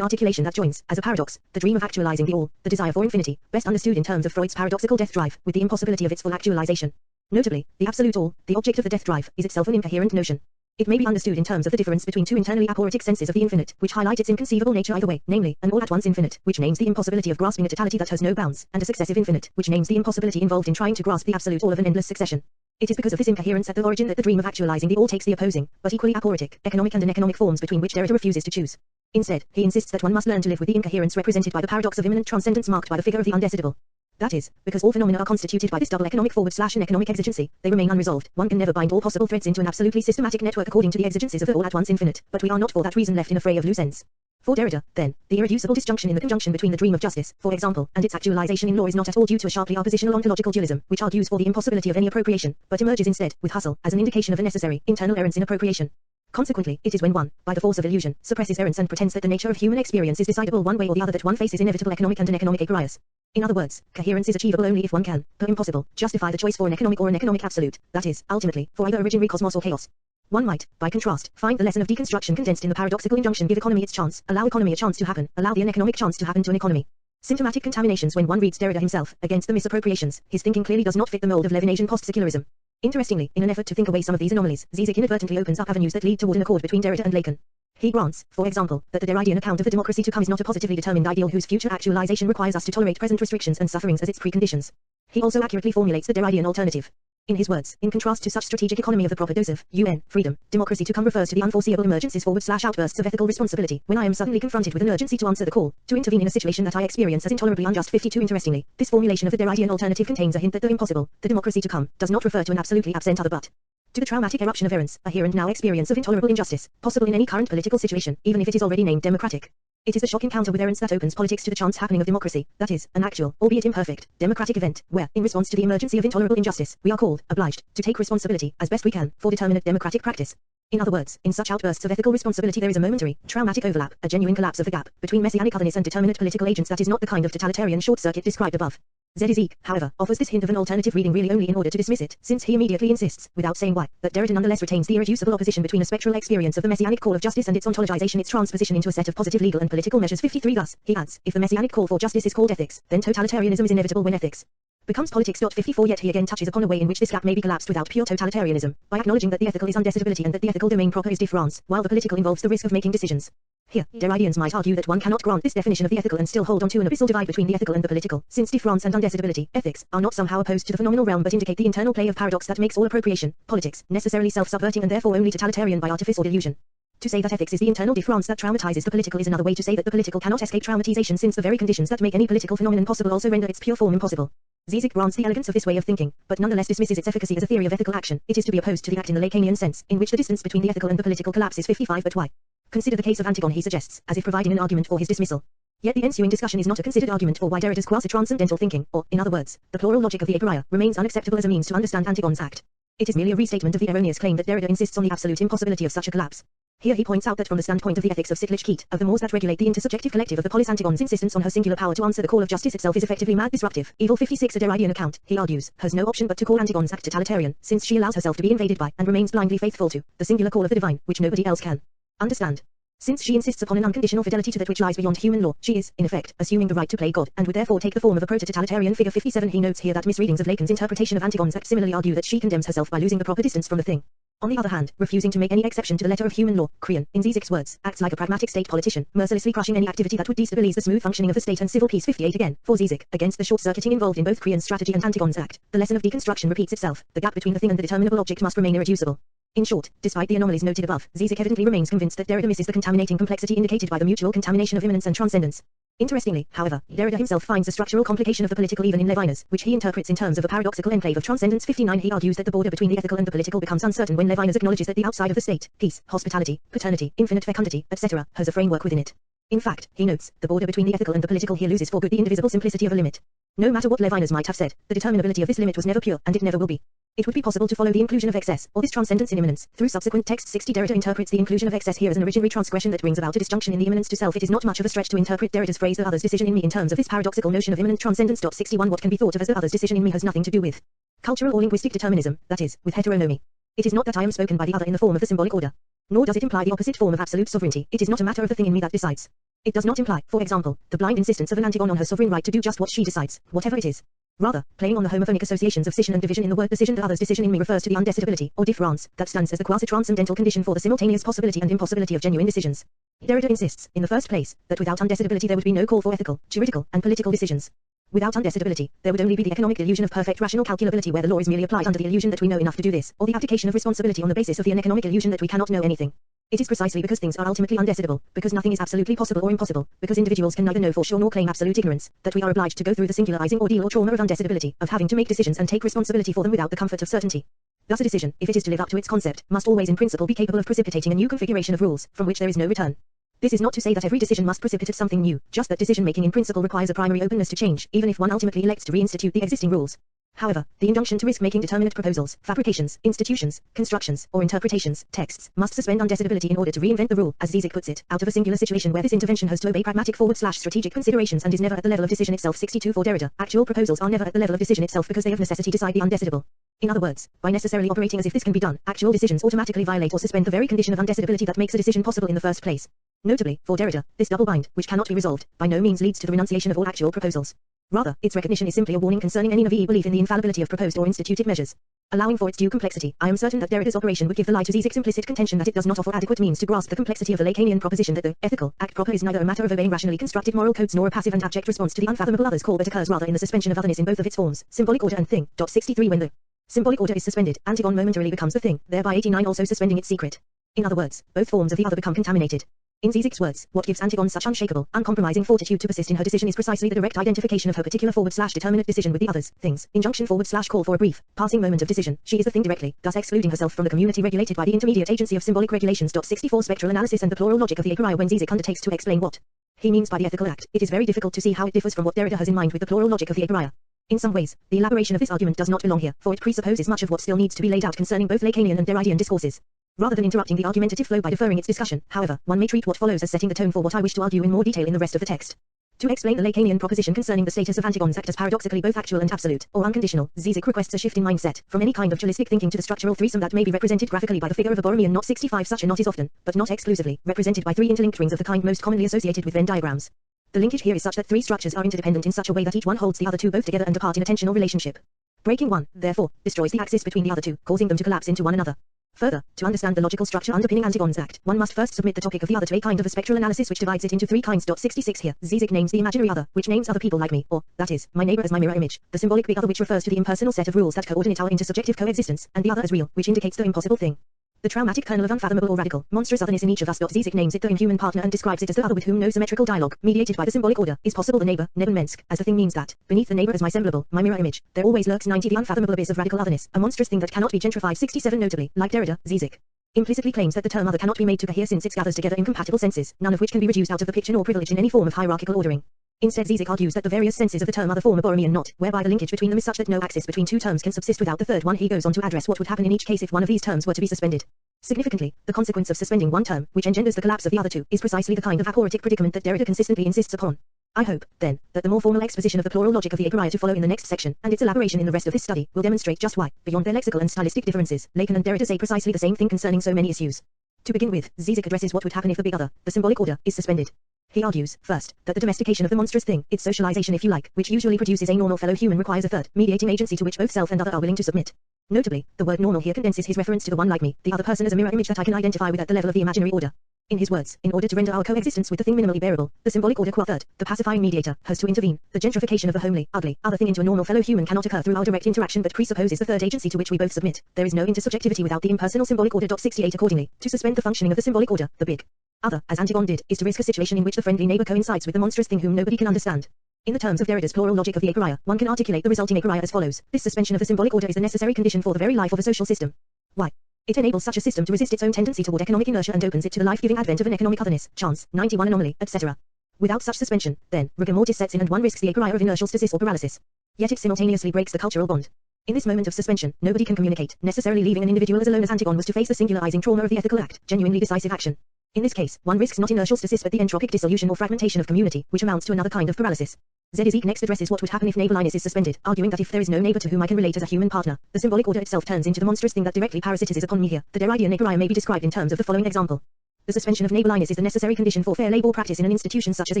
articulation that joins, as a paradox, the dream of actualizing the all, the desire for infinity, best understood in terms of Freud's paradoxical death drive, with the impossibility of its full actualization. Notably, the absolute all, the object of the death drive, is itself an incoherent notion. It may be understood in terms of the difference between two internally aporitic senses of the infinite, which highlight its inconceivable nature either way, namely, an all-at-once infinite, which names the impossibility of grasping a totality that has no bounds, and a successive infinite, which names the impossibility involved in trying to grasp the absolute all of an endless succession. It is because of this incoherence at the origin that the dream of actualizing the all takes the opposing, but equally aporitic, economic and aneconomic forms between which Derrida refuses to choose. Instead, he insists that one must learn to live with the incoherence represented by the paradox of immanent transcendence marked by the figure of the undesirable. That is, because all phenomena are constituted by this double economic / economic exigency, they remain unresolved. One can never bind all possible threads into an absolutely systematic network according to the exigencies of the all-at-once infinite, but we are not for that reason left in a fray of loose ends. For Derrida, then, the irreducible disjunction in the conjunction between the dream of justice, for example, and its actualization in law is not at all due to a sharply oppositional ontological dualism, which argues for the impossibility of any appropriation, but emerges instead, with Husserl, as an indication of a necessary, internal errance in appropriation. Consequently, it is when one, by the force of illusion, suppresses errance and pretends that the nature of human experience is decidable one way or the other that one faces inevitable economic and aneconomic agrias. In other words, coherence is achievable only if one can, per impossible, justify the choice for an economic or an economic absolute, that is, ultimately, for either originary cosmos or chaos. One might, by contrast, find the lesson of deconstruction condensed in the paradoxical injunction give economy its chance, allow economy a chance to happen, allow the uneconomic chance to happen to an economy. Symptomatic contaminations when one reads Derrida himself, against the misappropriations, his thinking clearly does not fit the mold of Levinasian post-secularism. Interestingly, in an effort to think away some of these anomalies, Zizek inadvertently opens up avenues that lead toward an accord between Derrida and Lacan. He grants, for example, that the Derridean account of the democracy to come is not a positively determined ideal whose future actualization requires us to tolerate present restrictions and sufferings as its preconditions. He also accurately formulates the Derridean alternative. In his words, in contrast to such strategic economy of the proper dose of freedom, democracy to come refers to the unforeseeable emergencies / outbursts of ethical responsibility, when I am suddenly confronted with an urgency to answer the call, to intervene in a situation that I experience as intolerably unjust. 52 Interestingly, this formulation of the Derridean alternative contains a hint that the impossible, the democracy to come, does not refer to an absolutely absent other but to the traumatic eruption of errance, a here and now experience of intolerable injustice, possible in any current political situation, even if it is already named democratic. It is the shock encounter with errance that opens politics to the chance happening of democracy, that is, an actual, albeit imperfect, democratic event, where, in response to the emergency of intolerable injustice, we are called, obliged, to take responsibility, as best we can, for determinate democratic practice. In other words, in such outbursts of ethical responsibility there is a momentary, traumatic overlap, a genuine collapse of the gap, between messianic otherness and determinate political agents that is not the kind of totalitarian short-circuit described above. Zizek, however, offers this hint of an alternative reading really only in order to dismiss it, since he immediately insists, without saying why, that Derrida nonetheless retains the irreducible opposition between a spectral experience of the messianic call of justice and its ontologization, its transposition into a set of positive legal and political measures. 53 Thus, he adds, if the messianic call for justice is called ethics, then totalitarianism is inevitable when ethics becomes politics. 54 Yet he again touches upon a way in which this gap may be collapsed without pure totalitarianism, by acknowledging that the ethical is undesirability and that the ethical domain proper is Diffe rance, while the political involves the risk of making decisions. Here, Derrideans might argue that one cannot grant this definition of the ethical and still hold on to an abyssal divide between the ethical and the political, since Diffe rance and undesirability, ethics, are not somehow opposed to the phenomenal realm but indicate the internal play of paradox that makes all appropriation, politics, necessarily self-subverting and therefore only totalitarian by artifice or delusion. To say that ethics is the internal Diffe rance that traumatizes the political is another way to say that the political cannot escape traumatization, since the very conditions that make any political phenomenon possible also render its pure form impossible. Zizek grants the elegance of this way of thinking, but nonetheless dismisses its efficacy as a theory of ethical action. It is to be opposed to the act in the Lacanian sense, in which the distance between the ethical and the political collapses. 55 But why? Consider the case of Antigone, he suggests, as if providing an argument for his dismissal. Yet the ensuing discussion is not a considered argument for why Derrida's quasi-transcendental thinking, or, in other words, the plural logic of the Aporia, remains unacceptable as a means to understand Antigone's act. It is merely a restatement of the erroneous claim that Derrida insists on the absolute impossibility of such a collapse. Here he points out that from the standpoint of the ethics of Sittlich-Keat, of the mores that regulate the intersubjective collective of the polis, Antigone's insistence on her singular power to answer the call of justice itself is effectively mad disruptive. Evil. 56 A Derridean account, he argues, has no option but to call Antigone's act totalitarian, since she allows herself to be invaded by, and remains blindly faithful to, the singular call of the divine, which nobody else can understand. Since she insists upon an unconditional fidelity to that which lies beyond human law, she is, in effect, assuming the right to play God, and would therefore take the form of a proto-totalitarian figure. 57 He notes here that misreadings of Lacan's interpretation of Antigone's act similarly argue that she condemns herself by losing the proper distance from the thing. On the other hand, refusing to make any exception to the letter of human law, Creon, in Zizek's words, acts like a pragmatic state politician, mercilessly crushing any activity that would destabilize the smooth functioning of the state and civil peace. 58 Again, for Zizek, against the short-circuiting involved in both Creon's strategy and Antigone's act, the lesson of deconstruction repeats itself. The gap between the thing and the determinable object must remain irreducible. In short, despite the anomalies noted above, Zizek evidently remains convinced that Derrida misses the contaminating complexity indicated by the mutual contamination of immanence and transcendence. Interestingly, however, Derrida himself finds a structural complication of the political even in Levinas, which he interprets in terms of a paradoxical enclave of transcendence. 59 He argues that the border between the ethical and the political becomes uncertain when Levinas acknowledges that the outside of the state, peace, hospitality, paternity, infinite fecundity, etc., has a framework within it. In fact, he notes, the border between the ethical and the political here loses for good the indivisible simplicity of a limit. No matter what Levinas might have said, the determinability of this limit was never pure, and it never will be. It would be possible to follow the inclusion of excess, or this transcendence in immanence, through subsequent texts. 60 Derrida interprets the inclusion of excess here as an originary transgression that brings about a disjunction in the immanence to self. It is not much of a stretch to interpret Derrida's phrase the other's decision in me in terms of this paradoxical notion of immanent transcendence. 61 What can be thought of as the other's decision in me has nothing to do with cultural or linguistic determinism, that is, with heteronomy. It is not that I am spoken by the other in the form of the symbolic order. Nor does it imply the opposite form of absolute sovereignty. It is not a matter of the thing in me that decides. It does not imply, for example, the blind insistence of an Antigone on her sovereign right to do just what she decides, whatever it is. Rather, playing on the homophonic associations of scission and division in the word decision, the other's decision in me refers to the undecidability, or diffe rance, that stands as the quasi-transcendental condition for the simultaneous possibility and impossibility of genuine decisions. Derrida insists, in the first place, that without undecidability there would be no call for ethical, juridical, and political decisions. Without undecidability, there would only be the economic illusion of perfect rational calculability where the law is merely applied under the illusion that we know enough to do this, or the abdication of responsibility on the basis of the uneconomic illusion that we cannot know anything. It is precisely because things are ultimately undecidable, because nothing is absolutely possible or impossible, because individuals can neither know for sure nor claim absolute ignorance, that we are obliged to go through the singularizing ordeal or trauma of undecidability, of having to make decisions and take responsibility for them without the comfort of certainty. Thus a decision, if it is to live up to its concept, must always in principle be capable of precipitating a new configuration of rules, from which there is no return. This is not to say that every decision must precipitate something new, just that decision-making in principle requires a primary openness to change, even if one ultimately elects to reinstitute the existing rules. However, the injunction to risk making determinate proposals, fabrications, institutions, constructions, or interpretations, texts, must suspend undecidability in order to reinvent the rule, as Zizek puts it, out of a singular situation where this intervention has to obey pragmatic /strategic considerations and is never at the level of decision itself. 62 For Derrida, actual proposals are never at the level of decision itself because they of necessity decide the undecidable. In other words, by necessarily operating as if this can be done, actual decisions automatically violate or suspend the very condition of undecidability that makes a decision possible in the first place. Notably, for Derrida, this double bind, which cannot be resolved, by no means leads to the renunciation of all actual proposals. Rather, its recognition is simply a warning concerning any naive belief in the infallibility of proposed or instituted measures. Allowing for its due complexity, I am certain that Derrida's operation would give the lie to Zizek's implicit contention that it does not offer adequate means to grasp the complexity of the Lacanian proposition that the ethical act proper is neither a matter of obeying rationally constructed moral codes nor a passive and abject response to the unfathomable other's call, but occurs rather in the suspension of otherness in both of its forms, symbolic order and thing. 63 When the symbolic order is suspended, Antigone momentarily becomes the thing, thereby 89 also suspending its secret. In other words, both forms of the other become contaminated. In Zizek's words, what gives Antigone such unshakable, uncompromising fortitude to persist in her decision is precisely the direct identification of her particular /determinate decision with the others, things, injunction /call for a brief, passing moment of decision. She is the thing directly, thus excluding herself from the community regulated by the intermediate agency of symbolic regulations. 64 Spectral analysis and the plural logic of the Aporia. When Zizek undertakes to explain what he means by the ethical act, it is very difficult to see how it differs from what Derrida has in mind with the plural logic of the Aporia. In some ways, the elaboration of this argument does not belong here, for it presupposes much of what still needs to be laid out concerning both Lacanian and Derridean discourses. Rather than interrupting the argumentative flow by deferring its discussion, however, one may treat what follows as setting the tone for what I wish to argue in more detail in the rest of the text. To explain the Lacanian proposition concerning the status of Antigone's act as paradoxically both actual and absolute, or unconditional, Zizek requests a shift in mindset, from any kind of dualistic thinking to the structural threesome that may be represented graphically by the figure of a Borromean knot. 65 Such a knot is often, but not exclusively, represented by three interlinked rings of the kind most commonly associated with Venn diagrams. The linkage here is such that three structures are interdependent in such a way that each one holds the other two both together and apart in a tensional relationship. Breaking one, therefore, destroys the axis between the other two, causing them to collapse into one another. Further, to understand the logical structure underpinning Antigone's act, one must first submit the topic of the other to a kind of a spectral analysis which divides it into three kinds. 66 Here, Zizek names the imaginary other, which names other people like me, or, that is, my neighbor as my mirror image, the symbolic big other which refers to the impersonal set of rules that coordinate our intersubjective coexistence, and the other as real, which indicates the impossible thing. The traumatic kernel of unfathomable or radical, monstrous otherness in each of us. Zizek names it the inhuman partner and describes it as the other with whom no symmetrical dialogue, mediated by the symbolic order, is possible. The neighbor, Nebenmensch, as the thing means that, beneath the neighbor as my semblable, my mirror image, there always lurks 90 the unfathomable abyss of radical otherness, a monstrous thing that cannot be gentrified. 67 Notably, like Derrida, Zizek implicitly claims that the term other cannot be made to cohere since it gathers together incompatible senses, none of which can be reduced out of the picture nor privilege in any form of hierarchical ordering. Instead, Zizek argues that the various senses of the term other form a Borromean knot, whereby the linkage between them is such that no axis between two terms can subsist without the third one. He goes on to address what would happen in each case if one of these terms were to be suspended. Significantly, the consequence of suspending one term, which engenders the collapse of the other two, is precisely the kind of aporitic predicament that Derrida consistently insists upon. I hope, then, that the more formal exposition of the plural logic of the Aporia to follow in the next section, and its elaboration in the rest of this study, will demonstrate just why, beyond their lexical and stylistic differences, Lacan and Derrida say precisely the same thing concerning so many issues. To begin with, Zizek addresses what would happen if the big other, the symbolic order, is suspended. He argues, first, that the domestication of the monstrous thing, its socialization if you like, which usually produces a normal fellow human, requires a third, mediating agency to which both self and other are willing to submit. Notably, the word normal here condenses his reference to the one like me, the other person as a mirror image that I can identify with at the level of the imaginary order. In his words, in order to render our coexistence with the thing minimally bearable, the symbolic order qua third, the pacifying mediator, has to intervene. The gentrification of the homely, ugly, other thing into a normal fellow human cannot occur through our direct interaction but presupposes the third agency to which we both submit. There is no intersubjectivity without the impersonal symbolic order. 68 Accordingly, to suspend the functioning of the symbolic order, the big other, as Antigone did, is to risk a situation in which the friendly neighbor coincides with the monstrous thing whom nobody can understand. In the terms of Derrida's plural logic of the Aporia, one can articulate the resulting Aporia as follows. This suspension of the symbolic order is a necessary condition for the very life of a social system. Why? It enables such a system to resist its own tendency toward economic inertia and opens it to the life-giving advent of an economic otherness, chance, 91 anomaly, etc. Without such suspension, then, rigor mortis sets in and one risks the Aporia of inertial stasis or paralysis. Yet it simultaneously breaks the cultural bond. In this moment of suspension, nobody can communicate, necessarily leaving an individual as alone as Antigone was to face the singularizing trauma of the ethical act, genuinely decisive action. In this case, one risks not inertial stasis but the entropic dissolution or fragmentation of community, which amounts to another kind of paralysis. Z is next addresses what would happen if neighborliness is suspended, arguing that if there is no neighbor to whom I can relate as a human partner, the symbolic order itself turns into the monstrous thing that directly parasitizes upon me here. The Derrida Diffe may be described in terms of the following example. The suspension of neighborliness is the necessary condition for fair labor practice in an institution such as a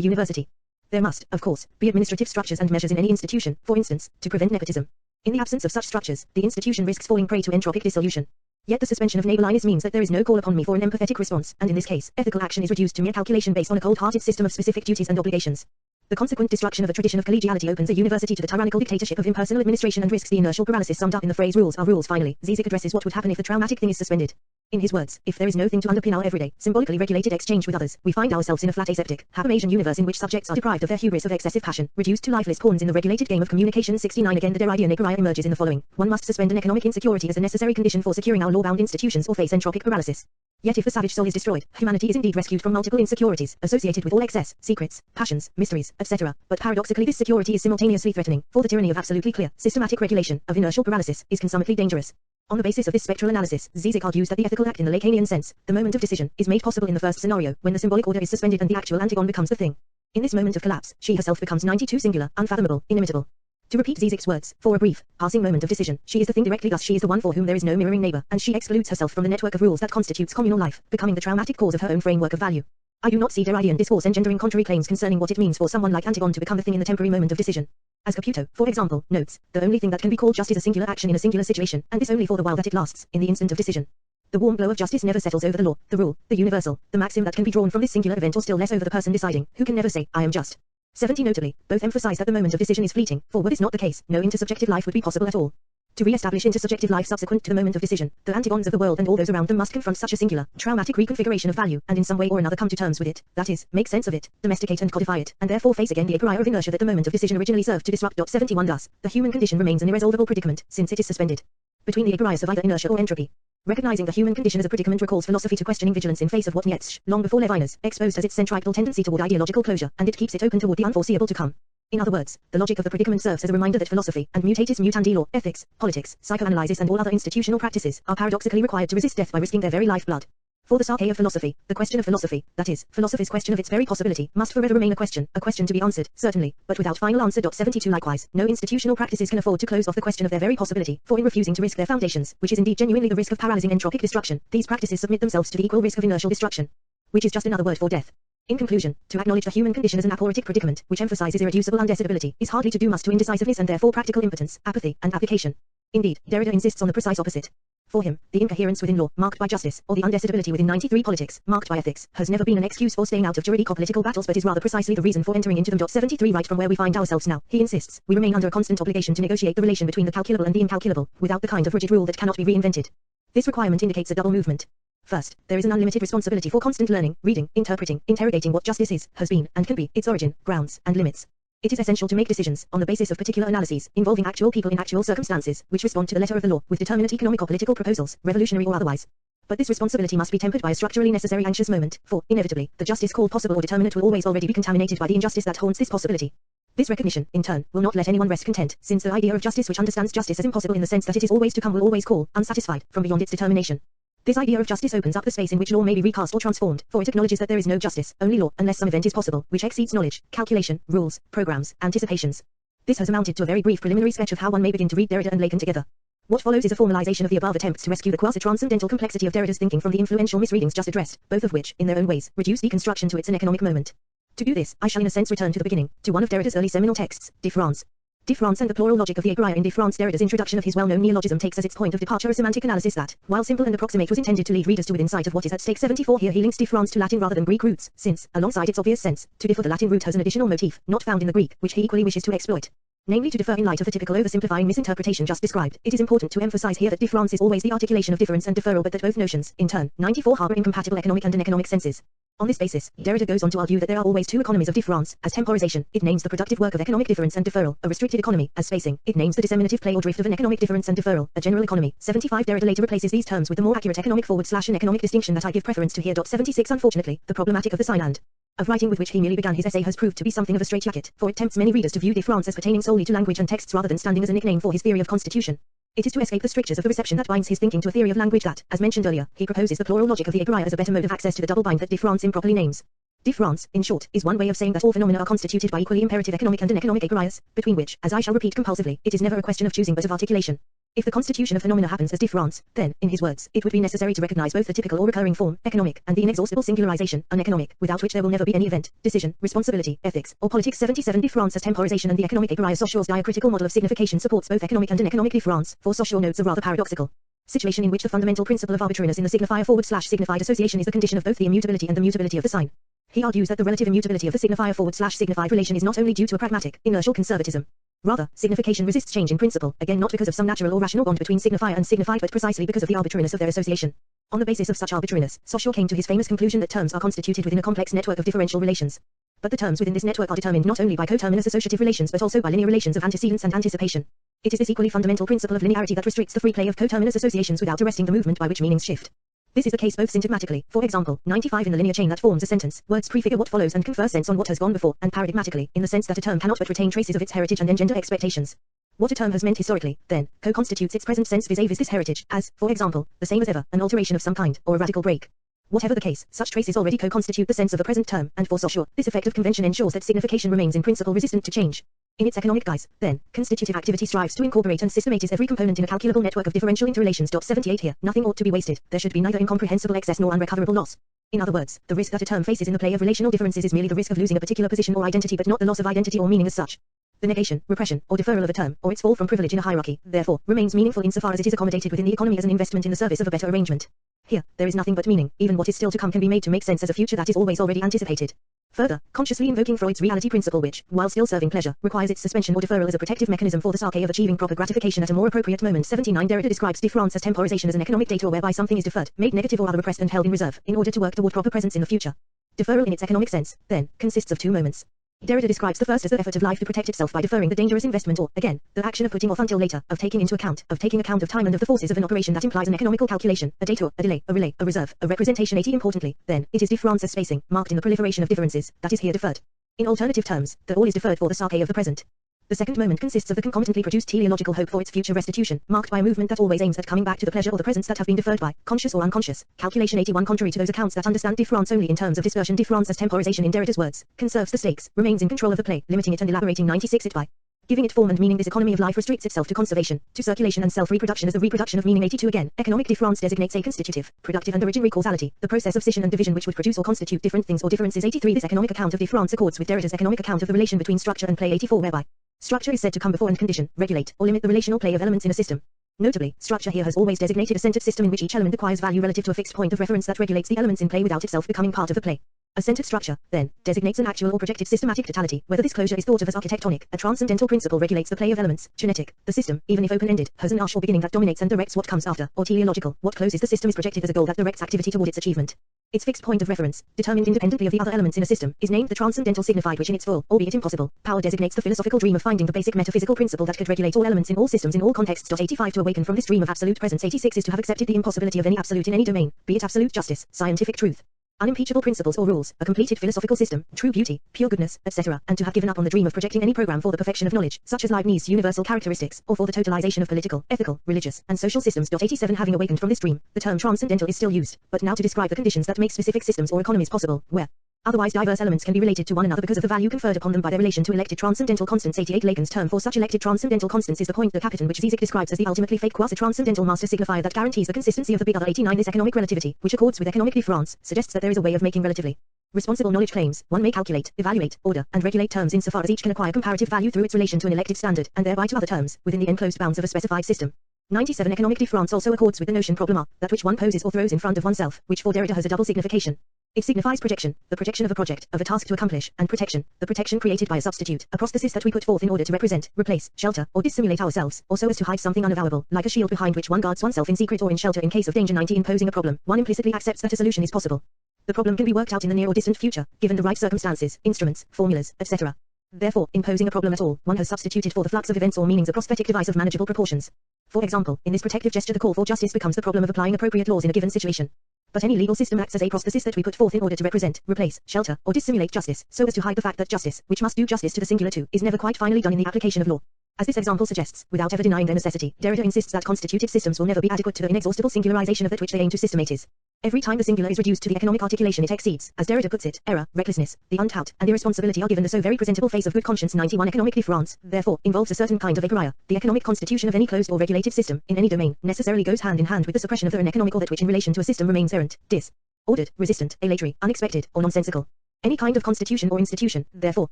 university. There must, of course, be administrative structures and measures in any institution, for instance, to prevent nepotism. In the absence of such structures, the institution risks falling prey to entropic dissolution. Yet the suspension of neighborliness means that there is no call upon me for an empathetic response, and in this case, ethical action is reduced to mere calculation based on a cold-hearted system of specific duties and obligations. The consequent destruction of a tradition of collegiality opens a university to the tyrannical dictatorship of impersonal administration and risks the inertial paralysis summed up in the phrase rules are rules. Finally, Zizek addresses what would happen if the traumatic thing is suspended. In his words, if there is no thing to underpin our everyday, symbolically regulated exchange with others, we find ourselves in a flat aseptic, half-Asian universe in which subjects are deprived of their hubris of excessive passion, reduced to lifeless pawns in the regulated game of communication. 69 Again the Derrida Diffe emerges in the following. One must suspend an economic insecurity as a necessary condition for securing our law-bound institutions or face entropic paralysis. Yet if the savage soul is destroyed, humanity is indeed rescued from multiple insecurities, associated with all excess, secrets, passions, mysteries, etc. But paradoxically this security is simultaneously threatening, for the tyranny of absolutely clear, systematic regulation, of inertial paralysis, is consummately dangerous. On the basis of this spectral analysis, Zizek argues that the ethical act in the Lacanian sense, the moment of decision, is made possible in the first scenario, when the symbolic order is suspended and the actual antigon becomes the thing. In this moment of collapse, she herself becomes 92 singular, unfathomable, inimitable. To repeat Zizek's words, for a brief, passing moment of decision, she is the thing directly, thus she is the one for whom there is no mirroring neighbor, and she excludes herself from the network of rules that constitutes communal life, becoming the traumatic cause of her own framework of value. I do not see Derridian discourse engendering contrary claims concerning what it means for someone like Antigone to become the thing in the temporary moment of decision. As Caputo, for example, notes, the only thing that can be called just is a singular action in a singular situation, and this only for the while that it lasts, in the instant of decision. The warm glow of justice never settles over the law, the rule, the universal, the maxim that can be drawn from this singular event or still less over the person deciding, who can never say, I am just. 70 Notably, both emphasize that the moment of decision is fleeting, for were this not the case, no intersubjective life would be possible at all. To re-establish intersubjective life subsequent to the moment of decision, the antigons of the world and all those around them must confront such a singular, traumatic reconfiguration of value, and in some way or another come to terms with it, that is, make sense of it, domesticate and codify it, and therefore face again the aporia of inertia that the moment of decision originally served to disrupt. 71 Thus, the human condition remains an irresolvable predicament, since it is suspended between the aporias of either inertia or entropy. Recognizing the human condition as a predicament recalls philosophy to questioning vigilance in face of what Nietzsche, long before Levinas, exposed as its centripetal tendency toward ideological closure, and it keeps it open toward the unforeseeable to come. In other words, the logic of the predicament serves as a reminder that philosophy, and mutatis mutandi law, ethics, politics, psychoanalysis and all other institutional practices, are paradoxically required to resist death by risking their very lifeblood. For the Sarke of philosophy, the question of philosophy, that is, philosophy's question of its very possibility, must forever remain a question to be answered, certainly, but without final answer. 72 Likewise, no institutional practices can afford to close off the question of their very possibility, for in refusing to risk their foundations, which is indeed genuinely the risk of paralyzing entropic destruction, these practices submit themselves to the equal risk of inertial destruction, which is just another word for death. In conclusion, to acknowledge the human condition as an aporitic predicament, which emphasizes irreducible undecidibility, is hardly to do must to indecisiveness and therefore practical impotence, apathy, and application. Indeed, Derrida insists on the precise opposite. For him, the incoherence within law, marked by justice, or the undecidibility within 93 politics, marked by ethics, has never been an excuse for staying out of juridical political battles but is rather precisely the reason for entering into them. 73 Right from where we find ourselves now, he insists, we remain under a constant obligation to negotiate the relation between the calculable and the incalculable, without the kind of rigid rule that cannot be reinvented. This requirement indicates a double movement. First, there is an unlimited responsibility for constant learning, reading, interpreting, interrogating what justice is, has been, and can be, its origin, grounds, and limits. It is essential to make decisions, on the basis of particular analyses, involving actual people in actual circumstances, which respond to the letter of the law, with determinate economic or political proposals, revolutionary or otherwise. But this responsibility must be tempered by a structurally necessary anxious moment, for, inevitably, the justice called possible or determinate will always already be contaminated by the injustice that haunts this possibility. This recognition, in turn, will not let anyone rest content, since the idea of justice which understands justice as impossible in the sense that it is always to come will always call, unsatisfied, from beyond its determination. This idea of justice opens up the space in which law may be recast or transformed, for it acknowledges that there is no justice, only law, unless some event is possible, which exceeds knowledge, calculation, rules, programs, anticipations. This has amounted to a very brief preliminary sketch of how one may begin to read Derrida and Lacan together. What follows is a formalization of the above attempts to rescue the quasi-transcendental complexity of Derrida's thinking from the influential misreadings just addressed, both of which, in their own ways, reduce deconstruction to its an economic moment. To do this, I shall in a sense return to the beginning, to one of Derrida's early seminal texts, Diffe rance. Diffe rance and the plural logic of the aporia. In Diffe rance, Derrida's introduction of his well-known neologism takes as its point of departure a semantic analysis that, while simple and approximate, was intended to lead readers to within sight of what is at stake. 74 Here he links Diffe rance to Latin rather than Greek roots, since, alongside its obvious sense, to differ the Latin root has an additional motif, not found in the Greek, which he equally wishes to exploit. Namely to differ in light of the typical oversimplifying misinterpretation just described. It is important to emphasize here that Diffe rance is always the articulation of difference and deferral, but that both notions, in turn, 94 harbor incompatible economic and aneconomic senses. On this basis, Derrida goes on to argue that there are always two economies of Diffe rance, as temporization, it names the productive work of economic difference and deferral, a restricted economy, as spacing, it names the disseminative play or drift of an economic difference and deferral, a general economy. 75 Derrida later replaces these terms with the more accurate economic / an economic distinction that I give preference to here. 76 Unfortunately, the problematic of the Signland of writing with which he merely began his essay has proved to be something of a straitjacket, for it tempts many readers to view Diffe rance as pertaining solely to language and texts rather than standing as a nickname for his theory of constitution. It is to escape the strictures of the reception that binds his thinking to a theory of language that, as mentioned earlier, he proposes the plural logic of the aporia as a better mode of access to the double bind that Diffe rance improperly names. Diffe rance, in short, is one way of saying that all phenomena are constituted by equally imperative economic and uneconomic aprias, between which, as I shall repeat compulsively, it is never a question of choosing but of articulation. If the constitution of phenomena happens as diffe rance, then, in his words, it would be necessary to recognize both the typical or recurring form, economic, and the inexhaustible singularization, uneconomic, without which there will never be any event, decision, responsibility, ethics, or politics. 77 Diffe rance as temporization and the economic aprias. Saussure's diacritical model of signification supports both economic and uneconomic diffe rance, for Saussure notes a rather paradoxical situation in which the fundamental principle of arbitrariness in the signifier /signified association is the condition of both the immutability and the mutability of the sign. He argues that the relative immutability of the signifier /signified relation is not only due to a pragmatic, inertial conservatism. Rather, signification resists change in principle, again not because of some natural or rational bond between signifier and signified but precisely because of the arbitrariness of their association. On the basis of such arbitrariness, Saussure came to his famous conclusion that terms are constituted within a complex network of differential relations. But the terms within this network are determined not only by coterminous associative relations but also by linear relations of antecedence and anticipation. It is this equally fundamental principle of linearity that restricts the free play of coterminous associations without arresting the movement by which meanings shift. This is the case both syntagmatically, for example, 95 in the linear chain that forms a sentence, words prefigure what follows and confer sense on what has gone before, and paradigmatically, in the sense that a term cannot but retain traces of its heritage and engender expectations. What a term has meant historically, then, co-constitutes its present sense vis-a-vis this heritage, as, for example, the same as ever, an alteration of some kind, or a radical break. Whatever the case, such traces already co-constitute the sense of the present term, and for Saussure, this effect of convention ensures that signification remains in principle resistant to change. In its economic guise, then, constitutive activity strives to incorporate and systematize every component in a calculable network of differential interrelations. 78 Here, nothing ought to be wasted. There should be neither incomprehensible excess nor unrecoverable loss. In other words, the risk that a term faces in the play of relational differences is merely the risk of losing a particular position or identity but not the loss of identity or meaning as such. The negation, repression, or deferral of a term, or its fall from privilege in a hierarchy, therefore, remains meaningful insofar as it is accommodated within the economy as an investment in the service of a better arrangement. Here, there is nothing but meaning. Even what is still to come can be made to make sense as a future that is always already anticipated. Further, consciously invoking Freud's reality principle which, while still serving pleasure, requires its suspension or deferral as a protective mechanism for the psyche of achieving proper gratification at a more appropriate moment. 79 Derrida describes diffe rance as temporization as an economic dator whereby something is deferred, made negative or other repressed and held in reserve, in order to work toward proper presence in the future. Deferral in its economic sense, then, consists of two moments. Derrida describes the first as the effort of life to protect itself by deferring the dangerous investment or, again, the action of putting off until later, of taking account of time and of the forces of an operation that implies an economical calculation, a dator, a delay, a relay, a reserve, a representation. 80 Importantly, then, it is diffe rance as spacing, marked in the proliferation of differences, that is here deferred. In alternative terms, the all is deferred for the psyche of the present. The second moment consists of the concomitantly produced teleological hope for its future restitution, marked by a movement that always aims at coming back to the pleasure or the presence that have been deferred by, conscious or unconscious, calculation. 81 Contrary to those accounts that understand diffe rance only in terms of dispersion, diffe rance as temporization in Derrida's words, conserves the stakes, remains in control of the play, limiting it and elaborating 96 it by giving it form and meaning. This economy of life restricts itself to conservation, to circulation and self-reproduction as the reproduction of meaning. 82 Again, economic diffe rance designates a constitutive, productive and originary causality, the process of scission and division which would produce or constitute different things or differences. 83 This economic account of diffe rance accords with Derrida's economic account of the relation between structure and play. 84 Whereby structure is said to come before and condition, regulate, or limit the relational play of elements in a system. Notably, structure here has always designated a centered system in which each element acquires value relative to a fixed point of reference that regulates the elements in play without itself becoming part of the play. A centered structure, then, designates an actual or projected systematic totality, whether this closure is thought of as architectonic. A transcendental principle regulates the play of elements, genetic. The system, even if open-ended, has an arch or beginning that dominates and directs what comes after, or teleological. What closes the system is projected as a goal that directs activity toward its achievement. Its fixed point of reference, determined independently of the other elements in a system, is named the transcendental signified which in its full, albeit impossible, power designates the philosophical dream of finding the basic metaphysical principle that could regulate all elements in all systems in all contexts. 85 To awaken from this dream of absolute presence. 86 is to have accepted the impossibility of any absolute in any domain, be it absolute justice, scientific truth, unimpeachable principles or rules, a completed philosophical system, true beauty, pure goodness, etc., and to have given up on the dream of projecting any program for the perfection of knowledge, such as Leibniz's universal characteristics, or for the totalization of political, ethical, religious, and social systems. 87 Having awakened from this dream, the term transcendental is still used, but now to describe the conditions that make specific systems or economies possible, where otherwise diverse elements can be related to one another because of the value conferred upon them by their relation to elected transcendental constants. 88 Lacan's term for such elected transcendental constants is the point de capitan which Zizek describes as the ultimately fake quasi-transcendental master signifier that guarantees the consistency of the big other. 89 This economic relativity, which accords with economic diffe rance, suggests that there is a way of making relatively responsible knowledge claims. One may calculate, evaluate, order, and regulate terms insofar as each can acquire comparative value through its relation to an elected standard, and thereby to other terms, within the enclosed bounds of a specified system. 97 Economic diffe rance also accords with the notion problema, that which one poses or throws in front of oneself, which for Derrida has a double signification. It signifies projection, the projection of a project, of a task to accomplish, and protection, the protection created by a substitute, a prosthesis that we put forth in order to represent, replace, shelter, or dissimulate ourselves, or so as to hide something unavowable, like a shield behind which one guards oneself in secret or in shelter in case of danger. 90 Imposing a problem, one implicitly accepts that a solution is possible. The problem can be worked out in the near or distant future, given the right circumstances, instruments, formulas, etc. Therefore, imposing a problem at all, one has substituted for the flux of events or meanings a prosthetic device of manageable proportions. For example, in this protective gesture the call for justice becomes the problem of applying appropriate laws in a given situation. But any legal system acts as a prosthesis that we put forth in order to represent, replace, shelter, or dissimulate justice, so as to hide the fact that justice, which must do justice to the singular too, is never quite finally done in the application of law. As this example suggests, without ever denying their necessity, Derrida insists that constitutive systems will never be adequate to the inexhaustible singularization of that which they aim to systematize. Every time the singular is reduced to the economic articulation it exceeds, as Derrida puts it, error, recklessness, the untaught, and irresponsibility are given the so very presentable face of good conscience. 91 Economic Diffe rance, therefore, involves a certain kind of aporia. The economic constitution of any closed or regulated system, in any domain, necessarily goes hand in hand with the suppression of the uneconomical that which in relation to a system remains errant, disordered, resistant, aleatory, unexpected, or nonsensical. Any kind of constitution or institution, therefore,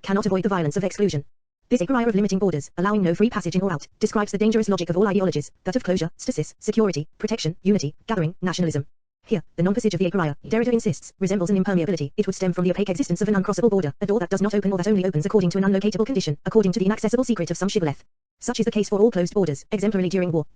cannot avoid the violence of exclusion. This aporia of limiting borders, allowing no free passage in or out, describes the dangerous logic of all ideologies, that of closure, stasis, security, protection, unity, gathering, nationalism. Here, the non-passage of the aporia, Derrida insists, resembles an impermeability. It would stem from the opaque existence of an uncrossable border, a door that does not open or that only opens according to an unlocatable condition, according to the inaccessible secret of some shibboleth. Such is the case for all closed borders, exemplarily during war.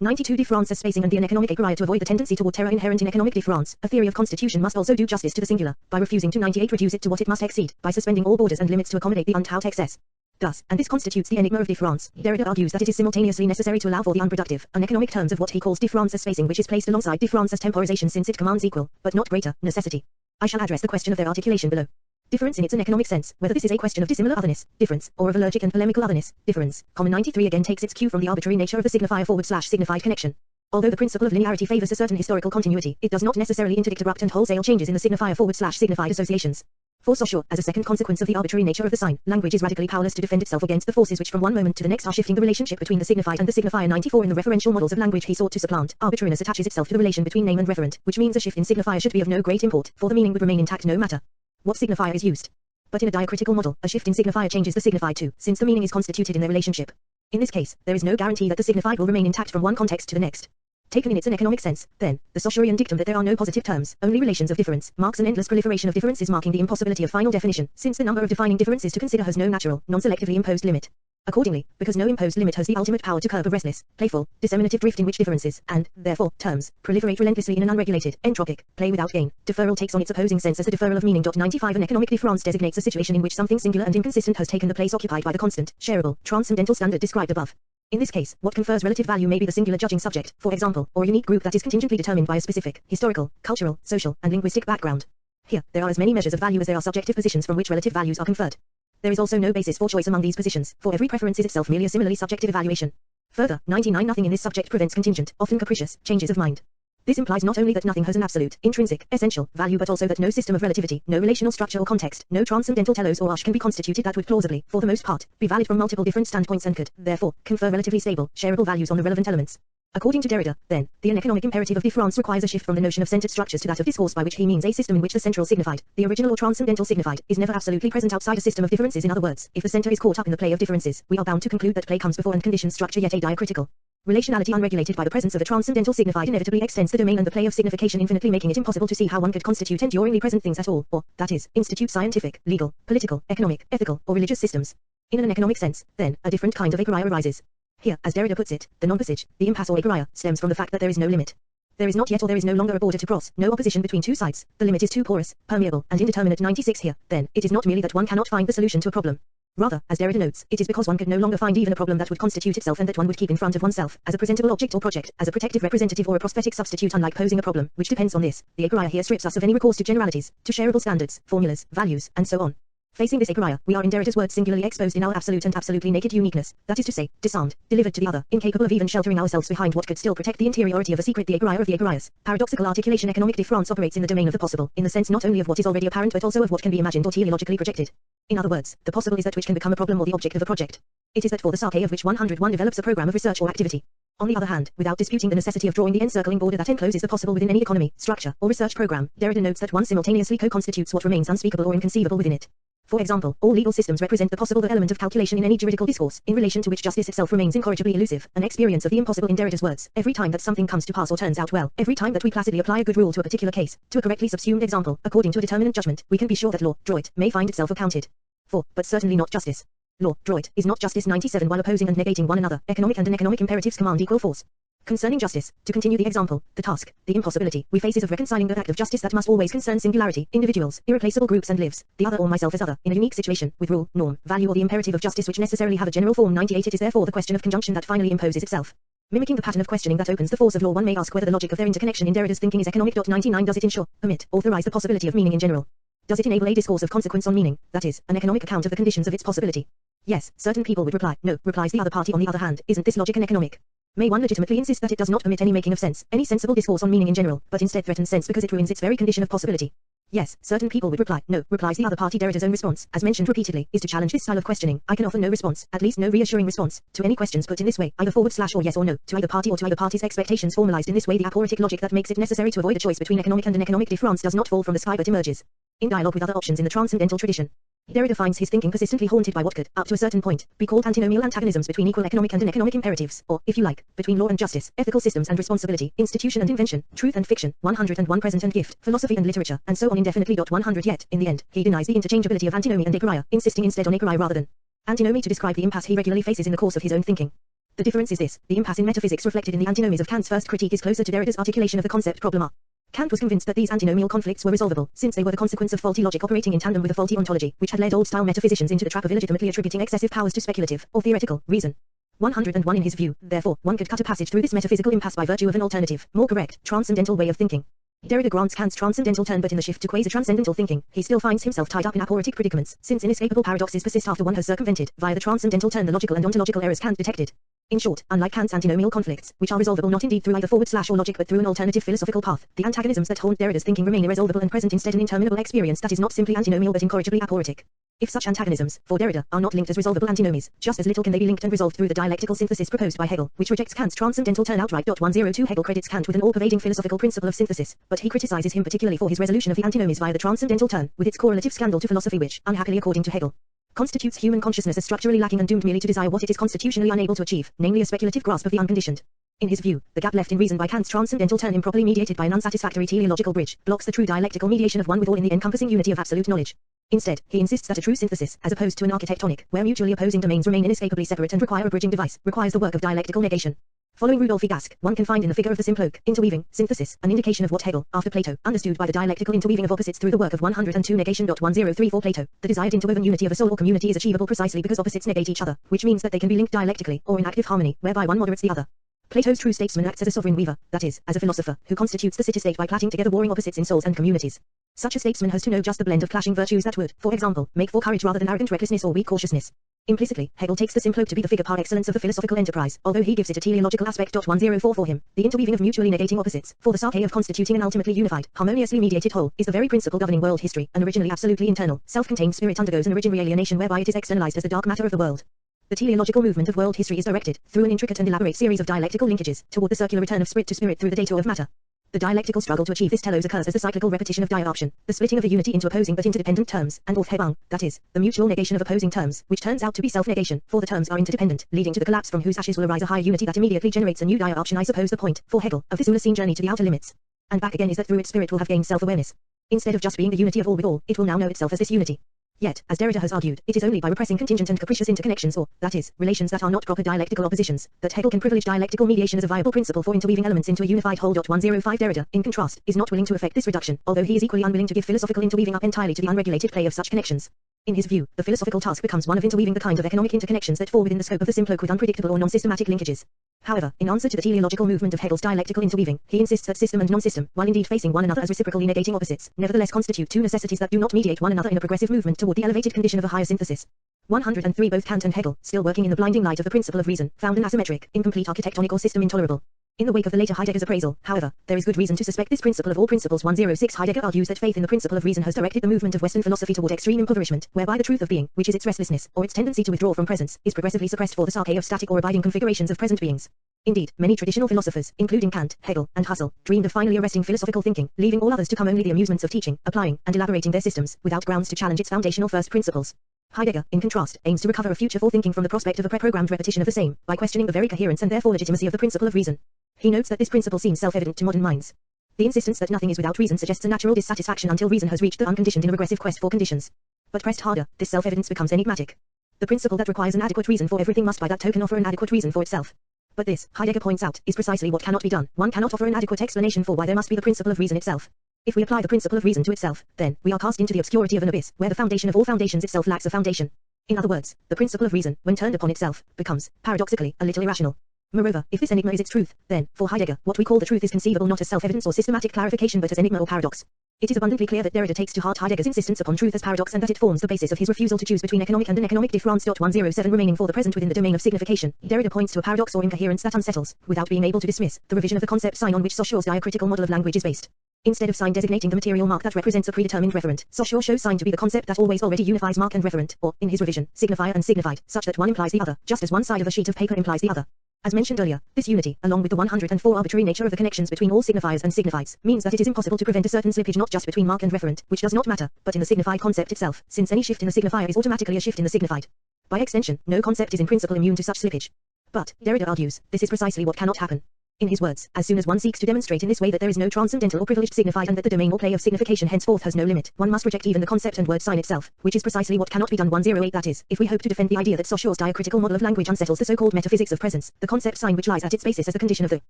92 Diffe rance as spacing and the economic aporia to avoid the tendency toward terror inherent in economic diffe rance. A theory of constitution must also do justice to the singular, by refusing to 98 reduce it to what it must exceed, by suspending all borders and limits to accommodate the untaught excess. Thus, and this constitutes the enigma of diffe rance, Derrida argues that it is simultaneously necessary to allow for the unproductive, uneconomic terms of what he calls diffe rance as spacing, which is placed alongside diffe rance as temporization since it commands equal, but not greater, necessity. I shall address the question of their articulation below. Difference in its economic sense, whether this is a question of dissimilar otherness, difference, or of allergic and polemical otherness, difference. 93 again takes its cue from the arbitrary nature of the signifier / signified connection. Although the principle of linearity favors a certain historical continuity, it does not necessarily interdict abrupt and wholesale changes in the signifier / signified associations. For Saussure, as a second consequence of the arbitrary nature of the sign, language is radically powerless to defend itself against the forces which from one moment to the next are shifting the relationship between the signified and the signifier. 94 In the referential models of language he sought to supplant, arbitrariness attaches itself to the relation between name and referent, which means a shift in signifier should be of no great import, for the meaning would remain intact no matter what signifier is used. But in a diacritical model, a shift in signifier changes the signified too, since the meaning is constituted in their relationship. In this case, there is no guarantee that the signified will remain intact from one context to the next. Taken in its economic sense, then, the Saussurean dictum that there are no positive terms, only relations of difference, marks an endless proliferation of differences marking the impossibility of final definition, since the number of defining differences to consider has no natural, non-selectively imposed limit. Accordingly, because no imposed limit has the ultimate power to curb a restless, playful, disseminative drift in which differences, and, therefore, terms, proliferate relentlessly in an unregulated, entropic, play without gain, deferral takes on its opposing sense as the deferral of meaning. 95 An economic diffe rance designates a situation in which something singular and inconsistent has taken the place occupied by the constant, shareable, transcendental standard described above. In this case, what confers relative value may be the singular judging subject, for example, or a unique group that is contingently determined by a specific, historical, cultural, social, and linguistic background. Here, there are as many measures of value as there are subjective positions from which relative values are conferred. There is also no basis for choice among these positions, for every preference is itself merely a similarly subjective evaluation. Further, 99 Nothing in this subject prevents contingent, often capricious, changes of mind. This implies not only that nothing has an absolute, intrinsic, essential, value but also that no system of relativity, no relational structure or context, no transcendental telos or arche can be constituted that would plausibly, for the most part, be valid from multiple different standpoints and could, therefore, confer relatively stable, shareable values on the relevant elements. According to Derrida, then, the uneconomic imperative of diffe rance requires a shift from the notion of centered structures to that of discourse, by which he means a system in which the central signified, the original or transcendental signified, is never absolutely present outside a system of differences. In other words, if the center is caught up in the play of differences, we are bound to conclude that play comes before and conditions structure, yet a diacritical relationality unregulated by the presence of the transcendental signified inevitably extends the domain and the play of signification infinitely, making it impossible to see how one could constitute enduringly present things at all, or, that is, institute scientific, legal, political, economic, ethical, or religious systems. In an economic sense, then, a different kind of aporia arises. Here, as Derrida puts it, the non-passage, the impasse or aporia, stems from the fact that there is no limit. There is not yet or there is no longer a border to cross, no opposition between two sides, the limit is too porous, permeable, and indeterminate. 96 Here, then, it is not merely that one cannot find the solution to a problem. Rather, as Derrida notes, it is because one could no longer find even a problem that would constitute itself and that one would keep in front of oneself, as a presentable object or project, as a protective representative or a prosthetic substitute. Unlike posing a problem, which depends on this, the aporia here strips us of any recourse to generalities, to shareable standards, formulas, values, and so on. Facing this aporia, we are in Derrida's words singularly exposed in our absolute and absolutely naked uniqueness, that is to say, disarmed, delivered to the other, incapable of even sheltering ourselves behind what could still protect the interiority of a secret, the aporia of the aporias. Paradoxical articulation. Economic diffe rance operates in the domain of the possible, in the sense not only of what is already apparent but also of what can be imagined or teleologically projected. In other words, the possible is that which can become a problem or the object of a project. It is that for the Sake of which 101 develops a program of research or activity. On the other hand, without disputing the necessity of drawing the encircling border that encloses the possible within any economy, structure, or research program, Derrida notes that one simultaneously co-constitutes what remains unspeakable or inconceivable within it. For example, all legal systems represent the possible element of calculation in any juridical discourse, in relation to which justice itself remains incorrigibly elusive, an experience of the impossible. In Derrida's words, every time that something comes to pass or turns out well, every time that we placidly apply a good rule to a particular case, to a correctly subsumed example, according to a determinate judgment, we can be sure that law, draw it, may find itself accounted for, but certainly not justice. Law, draw it, is not justice. 97 While opposing and negating one another, economic and uneconomic imperatives command equal force. Concerning justice, to continue the example, the task, the impossibility, we face is of reconciling the act of justice that must always concern singularity, individuals, irreplaceable groups and lives, the other or myself as other, in a unique situation, with rule, norm, value or the imperative of justice which necessarily have a general form. 98 It is therefore the question of conjunction that finally imposes itself. Mimicking the pattern of questioning that opens the force of law, one may ask whether the logic of their interconnection in Derrida's thinking is economic. 99 Does it ensure, permit, authorize the possibility of meaning in general? Does it enable a discourse of consequence on meaning, that is, an economic account of the conditions of its possibility? Yes, certain people would reply. No, replies the other party. On the other hand, isn't this logic an economic May one legitimately insist that it does not permit any making of sense, any sensible discourse on meaning in general, but instead threatens sense because it ruins its very condition of possibility? Yes, certain people would reply. No, replies the other party. Derrida's own response, as mentioned repeatedly, is to challenge this style of questioning. I can offer no response, at least no reassuring response, to any questions put in this way, either forward slash or yes or no, to either party or to either party's expectations formalized in this way. The aporitic logic that makes it necessary to avoid a choice between economic and an economic difference does not fall from the sky but emerges in dialogue with other options in the transcendental tradition. Derrida finds his thinking persistently haunted by what could, up to a certain point, be called antinomial antagonisms between equal economic and economic imperatives, or, if you like, between law and justice, ethical systems and responsibility, institution and invention, truth and fiction, 101 present and gift, philosophy and literature, and so on indefinitely. 100 Yet, in the end, he denies the interchangeability of antinomy and aporia, insisting instead on aporia rather than antinomy to describe the impasse he regularly faces in the course of his own thinking. The difference is this: the impasse in metaphysics reflected in the antinomies of Kant's first critique is closer to Derrida's articulation of the concept problem. Kant was convinced that these antinomial conflicts were resolvable, since they were the consequence of faulty logic operating in tandem with a faulty ontology, which had led old-style metaphysicians into the trap of illegitimately attributing excessive powers to speculative, or theoretical, reason. 101 In his view, therefore, one could cut a passage through this metaphysical impasse by virtue of an alternative, more correct, transcendental way of thinking. Derrida grants Kant's transcendental turn, but in the shift to quasi-transcendental thinking, he still finds himself tied up in aporitic predicaments, since inescapable paradoxes persist after one has circumvented, via the transcendental turn, the logical and ontological errors Kant detected. In short, unlike Kant's antinomial conflicts, which are resolvable not indeed through either forward slash or logic but through an alternative philosophical path, the antagonisms that haunt Derrida's thinking remain irresolvable and present instead an interminable experience that is not simply antinomial but incorrigibly aporitic. If such antagonisms, for Derrida, are not linked as resolvable antinomies, just as little can they be linked and resolved through the dialectical synthesis proposed by Hegel, which rejects Kant's transcendental turn outright. 102 Hegel credits Kant with an all-pervading philosophical principle of synthesis, but he criticizes him particularly for his resolution of the antinomies via the transcendental turn, with its correlative scandal to philosophy which, unhappily according to Hegel, constitutes human consciousness as structurally lacking and doomed merely to desire what it is constitutionally unable to achieve, namely a speculative grasp of the unconditioned. In his view, the gap left in reason by Kant's transcendental turn, improperly mediated by an unsatisfactory teleological bridge, blocks the true dialectical mediation of one with all in the encompassing unity of absolute knowledge. Instead, he insists that a true synthesis, as opposed to an architectonic, where mutually opposing domains remain inescapably separate and require a bridging device, requires the work of dialectical negation. Following Rudolf E. Gask, one can find in the figure of the symploke, interweaving, synthesis, an indication of what Hegel, after Plato, understood by the dialectical interweaving of opposites through the work of 102 negation. 1034 Plato, the desired interwoven unity of a soul or community is achievable precisely because opposites negate each other, which means that they can be linked dialectically, or in active harmony, whereby one moderates the other. Plato's true statesman acts as a sovereign weaver, that is, as a philosopher, who constitutes the city-state by plaiting together warring opposites in souls and communities. Such a statesman has to know just the blend of clashing virtues that would, for example, make for courage rather than arrogant recklessness or weak cautiousness. Implicitly, Hegel takes the symploke to be the figure par excellence of the philosophical enterprise, although he gives it a teleological aspect. 104 For him, the interweaving of mutually negating opposites, for the sarke of constituting an ultimately unified, harmoniously mediated whole, is the very principle governing world history. An originally absolutely internal, self-contained spirit undergoes an originary alienation whereby it is externalized as the dark matter of the world. The teleological movement of world history is directed, through an intricate and elaborate series of dialectical linkages, toward the circular return of spirit to spirit through the data of matter. The dialectical struggle to achieve this telos occurs as the cyclical repetition of dioption, the splitting of a unity into opposing but interdependent terms, and Aufhebung, that is, the mutual negation of opposing terms, which turns out to be self-negation, for the terms are interdependent, leading to the collapse from whose ashes will arise a higher unity that immediately generates a new dioption. I suppose the point, for Hegel, of this Ulyssean journey to the outer limits and back again is that through it spirit will have gained self-awareness. Instead of just being the unity of all with all, it will now know itself as this unity. Yet, as Derrida has argued, it is only by repressing contingent and capricious interconnections or, that is, relations that are not proper dialectical oppositions, that Hegel can privilege dialectical mediation as a viable principle for interweaving elements into a unified whole. 105 Derrida, in contrast, is not willing to effect this reduction, although he is equally unwilling to give philosophical interweaving up entirely to the unregulated play of such connections. In his view, the philosophical task becomes one of interweaving the kind of economic interconnections that fall within the scope of the symploke with unpredictable or non-systematic linkages. However, in answer to the teleological movement of Hegel's dialectical interweaving, he insists that system and non-system, while indeed facing one another as reciprocally negating opposites, nevertheless constitute two necessities that do not mediate one another in a progressive movement toward the elevated condition of a higher synthesis. 103 Both Kant and Hegel, still working in the blinding light of the principle of reason, found an asymmetric, incomplete architectonic or system intolerable. In the wake of the later Heidegger's appraisal, however, there is good reason to suspect this principle of all principles. 106 Heidegger argues that faith in the principle of reason has directed the movement of Western philosophy toward extreme impoverishment, whereby the truth of being, which is its restlessness, or its tendency to withdraw from presence, is progressively suppressed for the sarke of static or abiding configurations of present beings. Indeed, many traditional philosophers, including Kant, Hegel, and Husserl, dreamed of finally arresting philosophical thinking, leaving all others to come only the amusements of teaching, applying, and elaborating their systems, without grounds to challenge its foundational first principles. Heidegger, in contrast, aims to recover a future for thinking from the prospect of a pre-programmed repetition of the same, by questioning the very coherence and therefore legitimacy of the principle of reason. He notes that this principle seems self-evident to modern minds. The insistence that nothing is without reason suggests a natural dissatisfaction until reason has reached the unconditioned in a regressive quest for conditions. But pressed harder, this self-evidence becomes enigmatic. The principle that requires an adequate reason for everything must by that token offer an adequate reason for itself. But this, Heidegger points out, is precisely what cannot be done. One cannot offer an adequate explanation for why there must be the principle of reason itself. If we apply the principle of reason to itself, then we are cast into the obscurity of an abyss, where the foundation of all foundations itself lacks a foundation. In other words, the principle of reason, when turned upon itself, becomes, paradoxically, a little irrational. Moreover, if this enigma is its truth, then, for Heidegger, what we call the truth is conceivable not as self-evidence or systematic clarification but as enigma or paradox. It is abundantly clear that Derrida takes to heart Heidegger's insistence upon truth as paradox and that it forms the basis of his refusal to choose between economic and an economic difference. 107 remaining for the present within the domain of signification. Derrida points to a paradox or incoherence that unsettles, without being able to dismiss, the revision of the concept sign on which Saussure's diacritical model of language is based. Instead of sign designating the material mark that represents a predetermined referent, Saussure shows sign to be the concept that always already unifies mark and referent, or, in his revision, signifier and signified, such that one implies the other, just as one side of a sheet of paper implies the other. As mentioned earlier, this unity, along with the 104 arbitrary nature of the connections between all signifiers and signifieds, means that it is impossible to prevent a certain slippage not just between mark and referent, which does not matter, but in the signified concept itself, since any shift in the signifier is automatically a shift in the signified. By extension, no concept is in principle immune to such slippage. But, Derrida argues, this is precisely what cannot happen. In his words, as soon as one seeks to demonstrate in this way that there is no transcendental or privileged signified and that the domain or play of signification henceforth has no limit, one must reject even the concept and word sign itself, which is precisely what cannot be done. 108 That is, if we hope to defend the idea that Saussure's diacritical model of language unsettles the so-called metaphysics of presence, the concept sign which lies at its basis as the condition of the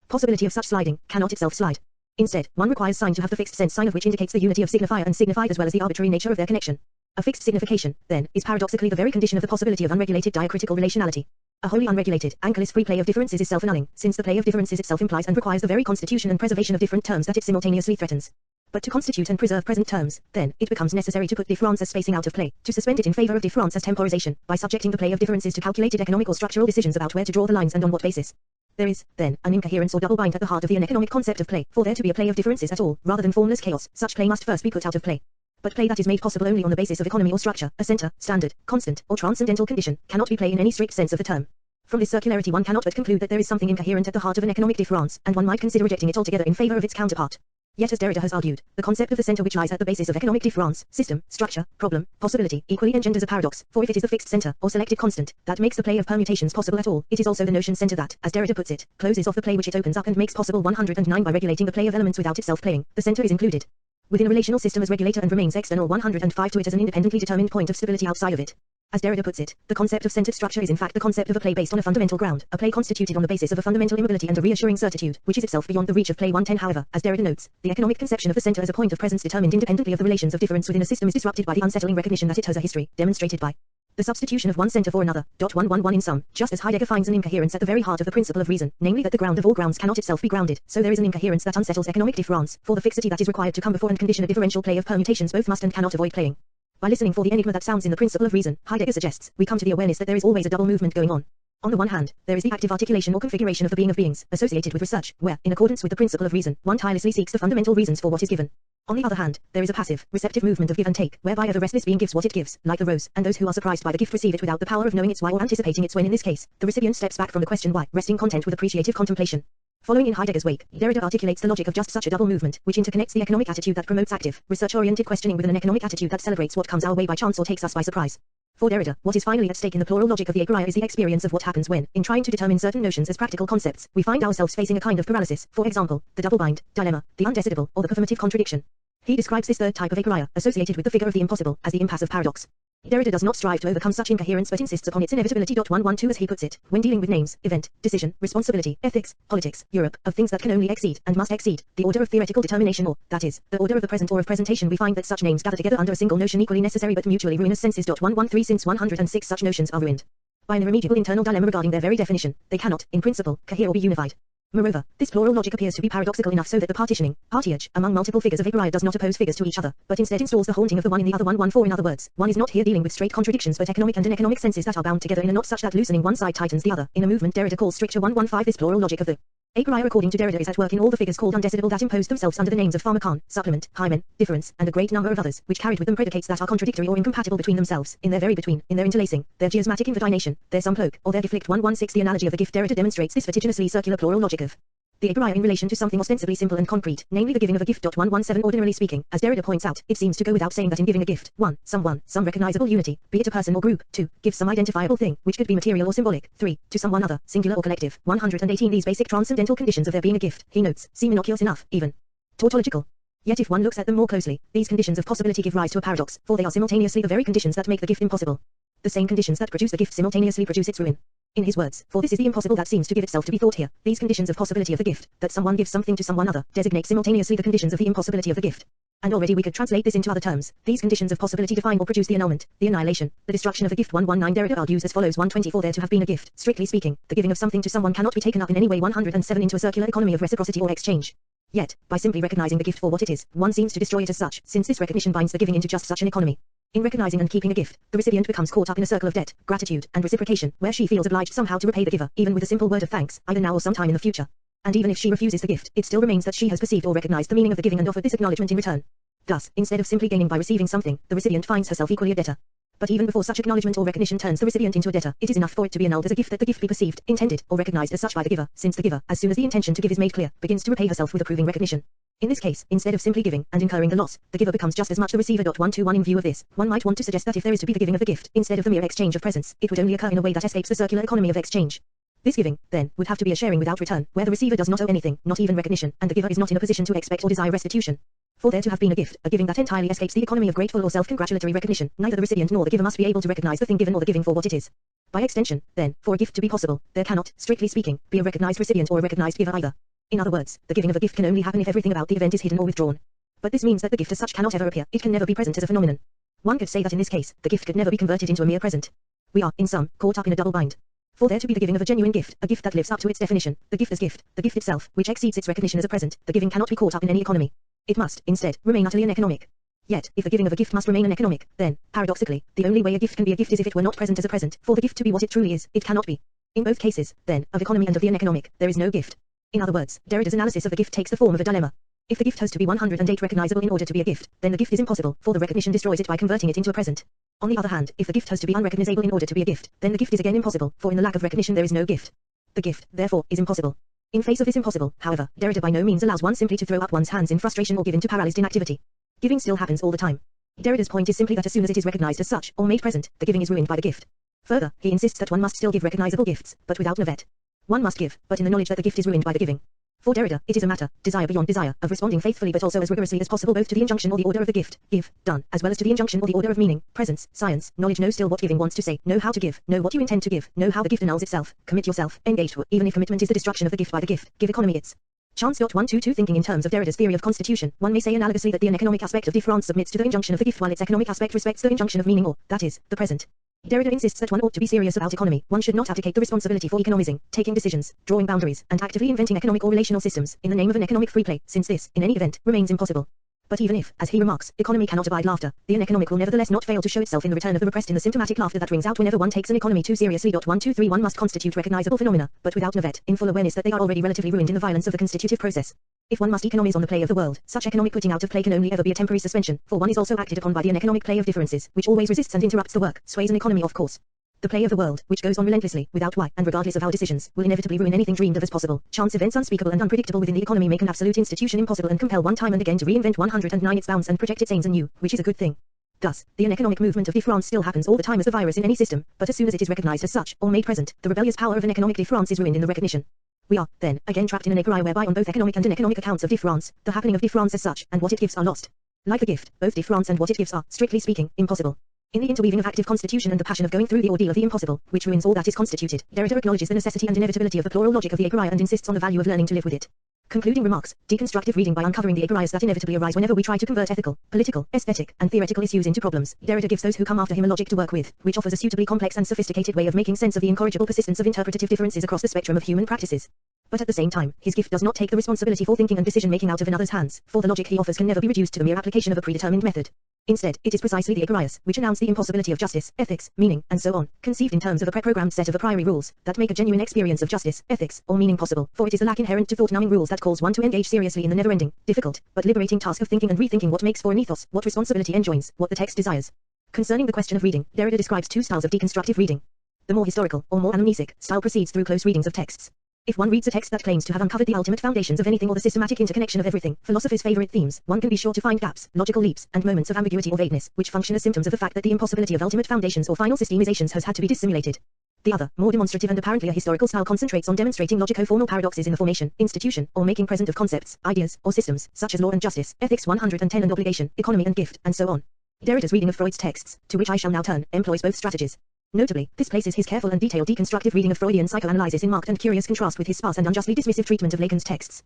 possibility of such sliding, cannot itself slide. Instead, one requires sign to have the fixed sense sign of which indicates the unity of signifier and signified as well as the arbitrary nature of their connection. A fixed signification, then, is paradoxically the very condition of the possibility of unregulated diacritical relationality. A wholly unregulated, anchorless free play of differences is self-annulling, since the play of differences itself implies and requires the very constitution and preservation of different terms that it simultaneously threatens. But to constitute and preserve present terms, then, it becomes necessary to put difference as spacing out of play, to suspend it in favor of difference as temporization, by subjecting the play of differences to calculated economic or structural decisions about where to draw the lines and on what basis. There is, then, an incoherence or double bind at the heart of the uneconomic concept of play. For there to be a play of differences at all, rather than formless chaos, such play must first be put out of play. But play that is made possible only on the basis of economy or structure, a center, standard, constant, or transcendental condition, cannot be play in any strict sense of the term. From this circularity one cannot but conclude that there is something incoherent at the heart of an economic difference, and one might consider rejecting it altogether in favor of its counterpart. Yet as Derrida has argued, the concept of the center which lies at the basis of economic difference, system, structure, problem, possibility, equally engenders a paradox, for if it is the fixed center, or selected constant, that makes the play of permutations possible at all, it is also the notion center that, as Derrida puts it, closes off the play which it opens up and makes possible 109 by regulating the play of elements without itself playing. The center is included within a relational system as regulator and remains external 105 to it as an independently determined point of stability outside of it. As Derrida puts it, the concept of centered structure is in fact the concept of a play based on a fundamental ground, a play constituted on the basis of a fundamental immobility and a reassuring certitude, which is itself beyond the reach of play 110. However, as Derrida notes, the economic conception of the center as a point of presence determined independently of the relations of difference within a system is disrupted by the unsettling recognition that it has a history, demonstrated by the substitution of one center for another. 111 In sum, just as Heidegger finds an incoherence at the very heart of the principle of reason, namely that the ground of all grounds cannot itself be grounded, so there is an incoherence that unsettles economic difference, for the fixity that is required to come before and condition a differential play of permutations both must and cannot avoid playing. By listening for the enigma that sounds in the principle of reason, Heidegger suggests, we come to the awareness that there is always a double movement going on. On the one hand, there is the active articulation or configuration of the being of beings, associated with research, where, in accordance with the principle of reason, one tirelessly seeks the fundamental reasons for what is given. On the other hand, there is a passive, receptive movement of give and take, whereby the restless being gives what it gives, like the rose, and those who are surprised by the gift receive it without the power of knowing its why or anticipating its when. In this case, the recipient steps back from the question why, resting content with appreciative contemplation. Following in Heidegger's wake, Derrida articulates the logic of just such a double movement, which interconnects the economic attitude that promotes active, research-oriented questioning with an economic attitude that celebrates what comes our way by chance or takes us by surprise. For Derrida, what is finally at stake in the plural logic of the aporia is the experience of what happens when, in trying to determine certain notions as practical concepts, we find ourselves facing a kind of paralysis, for example, the double bind, dilemma, the undecidable, or the performative contradiction. He describes this third type of aporia, associated with the figure of the impossible, as the impassive paradox. Derrida does not strive to overcome such incoherence but insists upon its inevitability. 112 As he puts it, when dealing with names, event, decision, responsibility, ethics, politics, Europe, of things that can only exceed, and must exceed, the order of theoretical determination or, that is, the order of the present or of presentation, we find that such names gather together under a single notion equally necessary but mutually ruinous senses. 113 Since 106 such notions are ruined by an irremediable internal dilemma regarding their very definition, they cannot, in principle, cohere or be unified. Moreover, this plural logic appears to be paradoxical enough so that the partitioning, partiage, among multiple figures of aporia does not oppose figures to each other, but instead installs the haunting of the one in the other. 114 In other words, one is not here dealing with straight contradictions but economic and uneconomic senses that are bound together in a knot such that loosening one side tightens the other, in a movement Derrida calls stricture. 115 This plural logic of the aporia according to Derrida is at work in all the figures called undecidable that impose themselves under the names of pharmacon, supplement, hymen, difference, and a great number of others, which carried with them predicates that are contradictory or incompatible between themselves, in their very between, in their interlacing, their geosmatic invertination, their sum cloak, or their giflict. 116 The analogy of the gift Derrida demonstrates this vertiginously circular plural logic of the aporia in relation to something ostensibly simple and concrete, namely the giving of a gift. 117 Ordinarily speaking, as Derrida points out, it seems to go without saying that in giving a gift, 1, some recognizable unity, be it a person or group, 2, give some identifiable thing, which could be material or symbolic, 3, to someone other, singular or collective. 118 These basic transcendental conditions of their being a gift, he notes, seem innocuous enough, even tautological. Yet if one looks at them more closely, these conditions of possibility give rise to a paradox, for they are simultaneously the very conditions that make the gift impossible. The same conditions that produce the gift simultaneously produce its ruin. In his words, for this is the impossible that seems to give itself to be thought here. These conditions of possibility of the gift, that someone gives something to someone other, designate simultaneously the conditions of the impossibility of the gift. And already we could translate this into other terms. These conditions of possibility define or produce the annulment, the annihilation, the destruction of a gift. 119 Derrida argues as follows. 124 There to have been a gift, strictly speaking, the giving of something to someone cannot be taken up in any way. 107 Into a circular economy of reciprocity or exchange. Yet, by simply recognizing the gift for what it is, one seems to destroy it as such, since this recognition binds the giving into just such an economy. In recognizing and keeping a gift, the recipient becomes caught up in a circle of debt, gratitude, and reciprocation, where she feels obliged somehow to repay the giver, even with a simple word of thanks, either now or sometime in the future. And even if she refuses the gift, it still remains that she has perceived or recognized the meaning of the giving and offered this acknowledgement in return. Thus, instead of simply gaining by receiving something, the recipient finds herself equally a debtor. But even before such acknowledgement or recognition turns the recipient into a debtor, it is enough for it to be annulled as a gift that the gift be perceived, intended, or recognized as such by the giver, since the giver, as soon as the intention to give is made clear, begins to repay herself with approving recognition. In this case, instead of simply giving and incurring the loss, the giver becomes just as much the receiver. 121 In view of this, one might want to suggest that if there is to be the giving of the gift, instead of the mere exchange of presents, it would only occur in a way that escapes the circular economy of exchange. This giving, then, would have to be a sharing without return, where the receiver does not owe anything, not even recognition, and the giver is not in a position to expect or desire restitution. For there to have been a gift, a giving that entirely escapes the economy of grateful or self-congratulatory recognition, neither the recipient nor the giver must be able to recognize the thing given or the giving for what it is. By extension, then, for a gift to be possible, there cannot, strictly speaking, be a recognized recipient or a recognized giver either. In other words, the giving of a gift can only happen if everything about the event is hidden or withdrawn. But this means that the gift as such cannot ever appear, it can never be present as a phenomenon. One could say that in this case, the gift could never be converted into a mere present. We are, in sum, caught up in a double bind. For there to be the giving of a genuine gift, a gift that lives up to its definition, the gift as gift, the gift itself, which exceeds its recognition as a present, the giving cannot be caught up in any economy. It must, instead, remain utterly uneconomic. Yet, if the giving of a gift must remain uneconomic, then, paradoxically, the only way a gift can be a gift is if it were not present as a present. For the gift to be what it truly is, it cannot be. In both cases, then, of economy and of the uneconomic, there is no gift. In other words, Derrida's analysis of the gift takes the form of a dilemma. If the gift has to be 108 recognizable in order to be a gift, then the gift is impossible, for the recognition destroys it by converting it into a present. On the other hand, if the gift has to be unrecognizable in order to be a gift, then the gift is again impossible, for in the lack of recognition there is no gift. The gift, therefore, is impossible. In face of this impossible, however, Derrida by no means allows one simply to throw up one's hands in frustration or give in to paralyzed inactivity. Giving still happens all the time. Derrida's point is simply that as soon as it is recognized as such, or made present, the giving is ruined by the gift. Further, he insists that one must still give recognizable gifts, but without navet. One must give, but in the knowledge that the gift is ruined by the giving. For Derrida, it is a matter, desire beyond desire, of responding faithfully but also as rigorously as possible both to the injunction or the order of the gift, give, done, as well as to the injunction or the order of meaning, presence, science, knowledge. Know still what giving wants to say, know how to give, know what you intend to give, know how the gift annuls itself, commit yourself, engage to, even if commitment is the destruction of the gift by the gift, give economy its chance. 122 Thinking in terms of Derrida's theory of constitution, one may say analogously that the uneconomic aspect of diffe rance submits to the injunction of the gift while its economic aspect respects the injunction of meaning or, that is, the present. Derrida insists that one ought to be serious about economy, one should not abdicate the responsibility for economizing, taking decisions, drawing boundaries, and actively inventing economic or relational systems, in the name of an economic free play, since this, in any event, remains impossible. But even if, as he remarks, economy cannot abide laughter, the uneconomic will nevertheless not fail to show itself in the return of the repressed in the symptomatic laughter that rings out whenever one takes an economy too seriously. 123 One must constitute recognizable phenomena, but without navet, in full awareness that they are already relatively ruined in the violence of the constitutive process. If one must economize on the play of the world, such economic putting out of play can only ever be a temporary suspension, for one is also acted upon by the uneconomic play of differences, which always resists and interrupts the work, sways an economy of course. The play of the world, which goes on relentlessly, without why, and regardless of our decisions, will inevitably ruin anything dreamed of as possible. Chance events unspeakable and unpredictable within the economy make an absolute institution impossible and compel one time and again to reinvent 109 its bounds and project its aims anew, which is a good thing. Thus, the uneconomic movement of diffe rance still happens all the time as the virus in any system, but as soon as it is recognized as such, or made present, the rebellious power of an economic diffe rance is ruined in the recognition. We are, then, again trapped in an equilibrium whereby on both economic and uneconomic accounts of diffe rance, the happening of diffe rance as such, and what it gives are lost. Like the gift, both diffe rance and what it gives are, strictly speaking, impossible. In the interweaving of active constitution and the passion of going through the ordeal of the impossible, which ruins all that is constituted, Derrida acknowledges the necessity and inevitability of the plural logic of the aporia and insists on the value of learning to live with it. Concluding remarks, deconstructive reading by uncovering the aporias that inevitably arise whenever we try to convert ethical, political, aesthetic, and theoretical issues into problems, Derrida gives those who come after him a logic to work with, which offers a suitably complex and sophisticated way of making sense of the incorrigible persistence of interpretative differences across the spectrum of human practices. But at the same time, his gift does not take the responsibility for thinking and decision-making out of another's hands, for the logic he offers can never be reduced to the mere application of a predetermined method. Instead, it is precisely the aporias, which announce the impossibility of justice, ethics, meaning, and so on, conceived in terms of a pre-programmed set of a priori rules, that make a genuine experience of justice, ethics, or meaning possible, for it is the lack inherent to thought-numbing rules that calls one to engage seriously in the never-ending, difficult, but liberating task of thinking and rethinking what makes for an ethos, what responsibility enjoins, what the text desires. Concerning the question of reading, Derrida describes two styles of deconstructive reading. The more historical, or more anamnesic, style proceeds through close readings of texts. If one reads a text that claims to have uncovered the ultimate foundations of anything or the systematic interconnection of everything, philosophers' favorite themes, one can be sure to find gaps, logical leaps, and moments of ambiguity or vagueness, which function as symptoms of the fact that the impossibility of ultimate foundations or final systemizations has had to be dissimulated. The other, more demonstrative and apparently a historical style concentrates on demonstrating logico-formal paradoxes in the formation, institution, or making present of concepts, ideas, or systems, such as law and justice, ethics 110 and obligation, economy and gift, and so on. Derrida's reading of Freud's texts, to which I shall now turn, employs both strategies. Notably, this places his careful and detailed deconstructive reading of Freudian psychoanalysis in marked and curious contrast with his sparse and unjustly dismissive treatment of Lacan's texts.